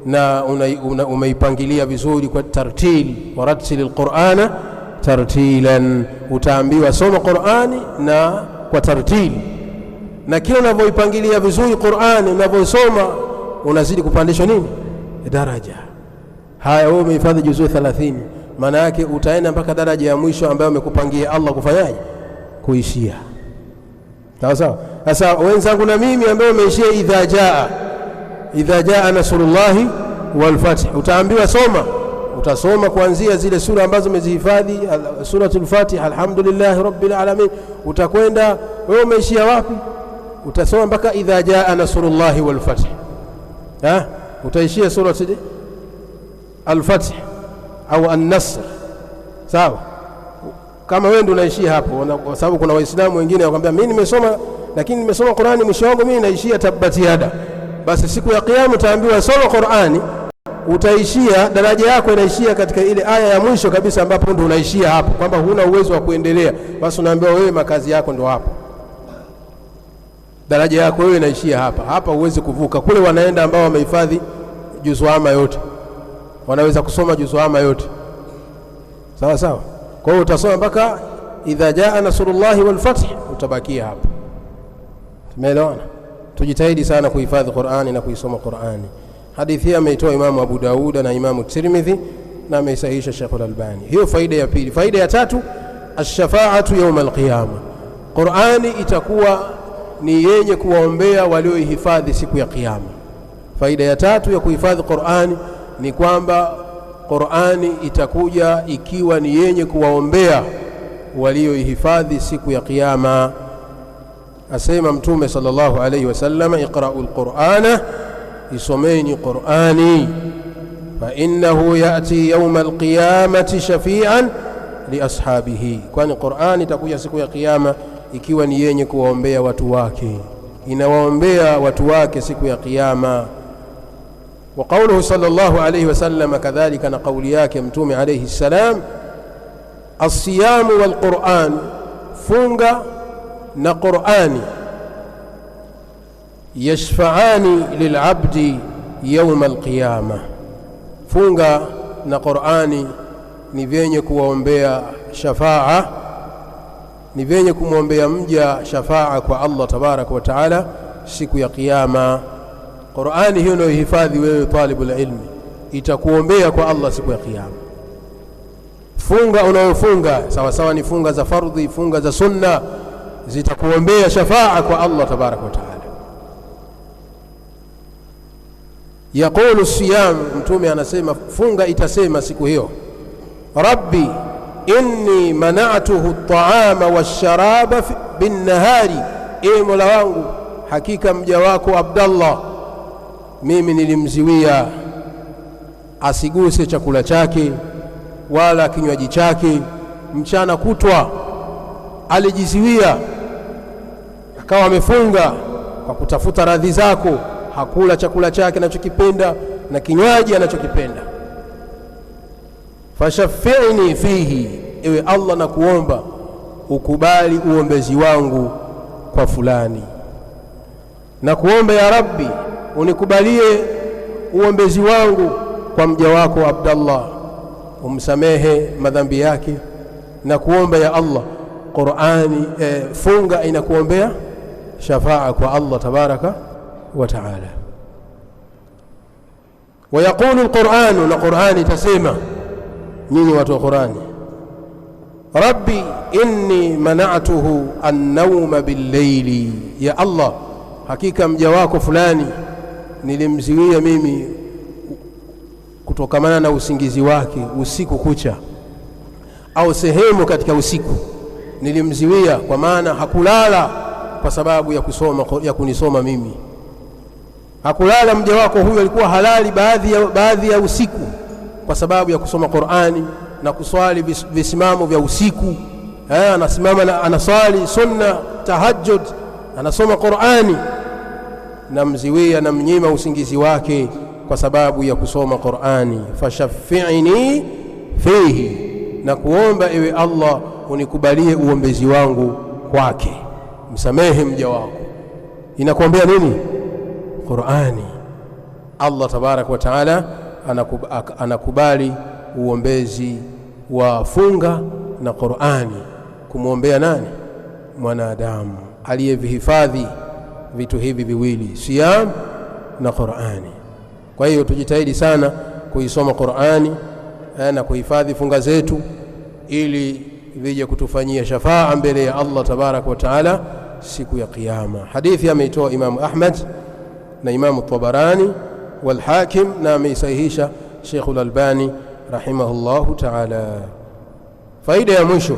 na umeipangilia vizuri kwa tartili, warattilil Qur'ana tartilan, utaambiwa soma Qur'ani na kwa tartili, na kila unavyoipangilia vizuri Qur'ani, unavyosoma unazidi kupandishwa nini daraja. Haya, wewe umehifadhi juzuu 30, maana yake utaenda mpaka daraja ya mwisho ambayo amekupangia Allah kufanyaje, kuishia. Sawa sawa. Sasa wenzangu na mimi ambao umeishia idha jaa nasrullahi wal fath, utaambiwa soma, utasoma kuanzia zile sura ambazo umezihifadhi, suratul Fatiha, alhamdulillahi rabbil alamin. Utakwenda wewe umeishia wapi? Utasoma mpaka idha jaa nasrullahi wal fath. Utaishia suratul al-Fath au an-Nasr. Sawa? Kama wewe ndio unaishia hapo, kwa sababu kuna waislamu wengine wanakuambia mimi nimesoma, lakini nimesoma Qur'ani mwisho wangu mimi naishia tabati yada. Basi siku ya kiyama utaambiwa soma Qur'ani, utaishia daraja yako inaishia katika ile aya ya mwisho kabisa, ambapo ndio unaishia hapo, kwamba huna uwezo wa kuendelea. Basi unaambiwa wewe makazi yako ndio hapo, daraja yako wewe inaishia hapa, huwezi kuvuka. Kule wanaenda ambao wamehifadhi juzuu ama yote, wanaweza kusoma juzuu ama yote. Sawa sawa. Kwa hiyo utasoma mpaka idha jaa nasrullahi wal fath, utabakia hapa. Tumeelewana? Tujitahidi sana kuhifadhi Qur'ani na kuisoma Qur'ani. Hadithi hii ameitoa Imamu Abu Dauda na Imamu Tirmidhi na ameisahihisha Sheikh Al-Albani. Hiyo faida ya pili. Faida ya tatu, ash-shafa'atu yawm al-qiyama, Qur'ani itakuwa ni yenye kuwaombea walioihifadhi siku ya kiyama. Faida ya tatu ya kuhifadhi Qur'ani ni kwamba Qur'ani itakuja ikiwa ni yenye kuwaombea walioihifadhi siku ya kiyama. Asema Mtume sallallahu alayhi wasallam, iqra'ul Qur'ana, isomeni Qur'ani, fa innahu ya'ti yawm al-qiyamati shafi'an li ashabihi, kwani Qur'ani itakuja siku ya kiyama ikiwa ni yenye kuwaombea watu wake, inawaombea watu wake siku ya kiyama. Wa qawluhu sallallahu alayhi wasallam, kadhalika na kauli yake Mtume alayhi salam, as-siyamu wal Qur'an, funga na Qur'ani yashfa'ani lil'abdi yawm al-qiyamah. Funga na Qur'ani ni vyenye kuwaombea shafa'a, ni vyenye kumwombea mja shafa'a kwa Allah tabaraka wa taala siku ya kiyama. Qur'ani hiyo ndio hifadhi wewe talibul ilmi, itakuombea kwa Allah siku ya kiyama. Funga unayofunga sawa sawa ni funga za fardhi, funga za sunna, zitakuombea shafa'a kwa Allah tabaraka wa taala. Yaqulu siyam, mtume anasema funga itasema siku hiyo, rabbi inni mana'tuhu at-ta'ama wash-sharaba bin-nahari, ewe Mola wangu hakika mja wako Abdallah mimi nilimziwia asiguse chakula chake wala kinywaji chake mchana kutwa. Alijiziwia akawa amefunga kwa kutafuta radhi zako, hakula chakula chake anachokipenda na kinywaji anachokipenda. Fashaffi'ni fihi, ewe Allah na kuomba ukubali uombezi wangu kwa fulani, na kuomba ya Rabbi unikubalie uombezi wangu kwa mja wako Abdallah, umsamehe madhambi yake. Na kuomba ya Allah Qur'ani, funga inakuombea shafa'a kwa Allah tabaraka wa taala. ويقول القرآن، na Qur'ani tasema, nyinyi watu wa Qur'ani, rabbi inni mana'tuhu an-nawma bil-layli, ya Allah hakika mja wako fulani nilimziwia mimi kutokamana na usingizi wake usiku kucha, au sehemu katika usiku nilimziwia, kwa maana hakulala kwa sababu ya kunisoma mimi. Hakulala mja wako huyo, alikuwa halali baadhi ya usiku kwa sababu ya kusoma Qur'ani na kuswali visimamo vya usiku. Anasimama na anaswali sunna tahajjud, anasoma Qur'ani, na mziwia na mnyima usingizi wake kwa sababu ya kusoma Qur'ani. Fashaffi'ni fihi, na kuomba ewe Allah unikubalie uombezi wangu kwake, msamehe mja wako. Inakuombea nini? Qur'ani. Allah tabarak wa taala anakubali uombezi wa funga na Qur'ani. Kumwombea nani? Mwanadamu aliyevihifadhi vitu hivi viwili, siyam na Qur'ani. Kwa hiyo tujitahidi sana kuisoma Qur'ani na kuhifadhi funga zetu, ili vije kutufanyia shafaa mbele ya Allah tabarak wa taala siku ya kiyama. Hadithi ameitoa Imam Ahmad na Imam Tabarani wal Hakim, na ameisahihisha Sheikh al-Albani rahimahullahu taala. Faida ya mwisho,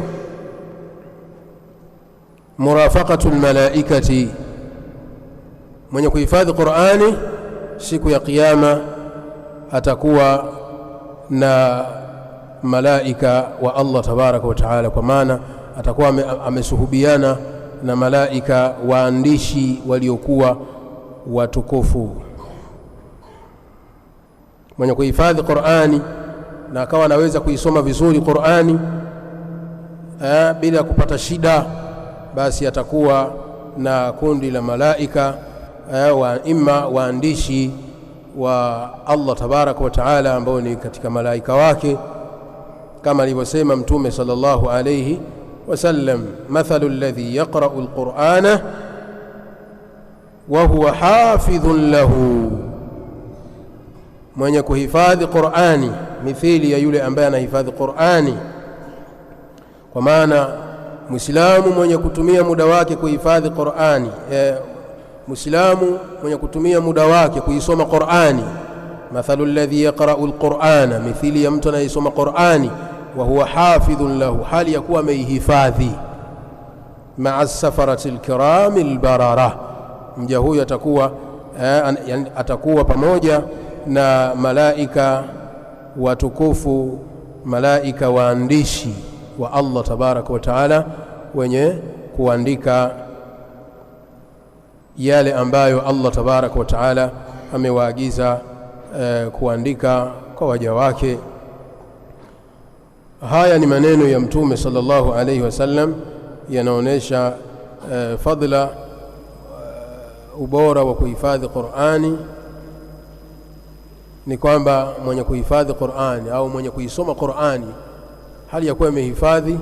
murafaqatul malaikati, mwenye kuhifadhi Qur'ani siku ya kiyama atakuwa na malaika wa Allah tabaraka wa taala, kwa maana atakuwa amesuhubiana na malaika waandishi waliokuwa watukufu. Mwenye kuhifadhi Qur'ani na akawa anaweza kuisoma vizuri Qur'ani bila kupata shida, basi atakuwa na kundi la malaika imma waandishi wa Allah tabaraka wa taala ambao ni katika malaika wake, kama alivyosema Mtume sallallahu alayhi wasallam, mathalu alladhi yaqra'u alqur'ana wa huwa hafidhun lahu, mwenye kuhifadhi Qur'ani mithili ya yule ambaye anahifadhi Qur'ani. Kwa maana Muislamu mwenye kutumia muda wake kuhifadhi Qur'ani, Muislamu mwenye kutumia muda wake kuisoma Qur'ani, mathalu alladhi yaqra'u alqur'ana, mithili ya mtu anayesoma Qur'ani wa huwa hafidhun lahu, hali ya kuwa ameihifadhi, ma'a as-safarati al-kirami al-barara, mja huyo atakuwa pamoja na malaika watukufu, malaika waandishi wa Allah tabaraka wa taala, wenye kuandika yale ambayo Allah tabaraka wa taala amewaagiza kuandika kwa waja wake. Haya ni maneno ya Mtume sallallahu alayhi wasallam, yanaonesha fadla ubora wa kuhifadhi Qur'ani ni kwamba mwenye kuhifadhi Qur'ani au mwenye kuisoma Qur'ani hali ya kuwa amehifadhi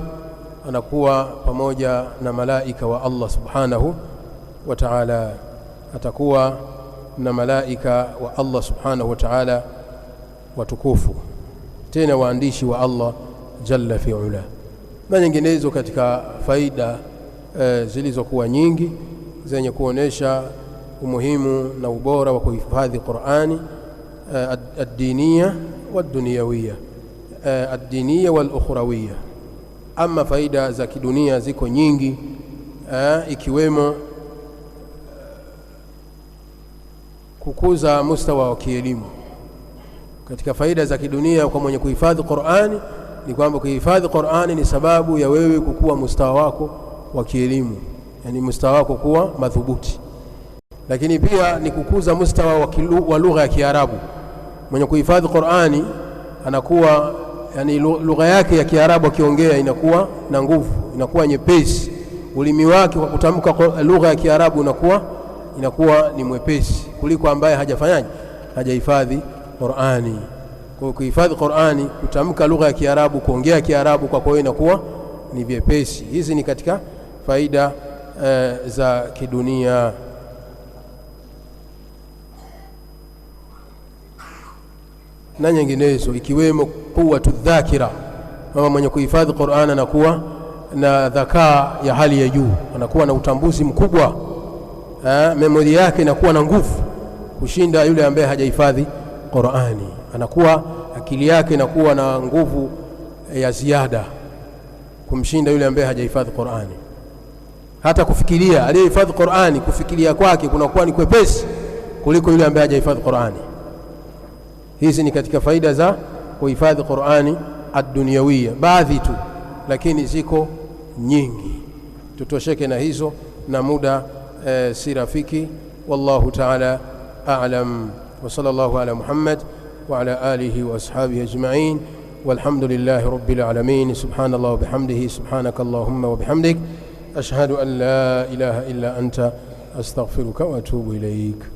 anakuwa pamoja na malaika wa Allah subhanahu wa ta'ala, atakuwa na malaika wa Allah subhanahu wa ta'ala watukufu, tena waandishi wa Allah jalla fi'ala, na nyinginezo katika faida zilizokuwa nyingi zenye kuonesha umuhimu na ubora wa kuhifadhi Qur'ani ad-diniya wad-dunyawiyya, ad-diniya wal-ukhrawiyya. Ama faida za kidunia ziko nyingi, ikiwemo kukuza mustawa wa kielimu. Katika faida za kidunia kwa mwenye kuhifadhi Qur'ani ni kwamba kuhifadhi Qur'ani ni sababu ya wewe kukua mustawa wako wa kielimu, yani mustawa wako kuwa madhubuti. Lakini pia ni kukuza mustawa wa lugha ya Kiarabu. Mwenye kuhifadhi Qur'ani anakuwa, yani lugha yake ya Kiarabu akiongea inakuwa na nguvu, inakuwa nyepesi. Ulimi wake kwa kutamka lugha ya Kiarabu inakuwa ni mwepesi kuliko ambaye hajafanyaje, hajahifadhi Qur'ani. Kwa kuhifadhi Qur'ani, kutamka lugha ya Kiarabu, kuongea Kiarabu kwa kweli inakuwa ni vyepesi. Hizi ni katika faida za kidunia. Na nyinginezo ikiwemo quwwatu dhakira, kama mwenye kuhifadhi Qur'an anakuwa na dhakaa ya hali ya juu, anakuwa na utambuzi mkubwa, memory yake inakuwa na nguvu kushinda yule ambaye hajahifadhi Qur'ani. Anakuwa akili yake inakuwa na nguvu ya ziada kumshinda yule ambaye hajahifadhi Qur'ani. Hata kufikiria, aliyehifadhi Qur'ani kufikiria kwake kunakuwa ni kwepesi kuliko yule ambaye hajahifadhi Qur'ani. Hizi ni katika faida za kuhifadhi Qur'ani ad-dunyawiyya, baadhi tu, lakini ziko nyingi. Tutosheke na hizo na muda si rafiki. Wallahu ta'ala a'lam, wa sallallahu ala Muhammad wa ala alihi wa ashabihi ajma'in, walhamdulillahi rabbil alamin. Subhanallah wa bihamdihi, subhanakallahumma wa bihamdik, ashhadu an la ilaha illa anta astaghfiruka wa atubu ilayk.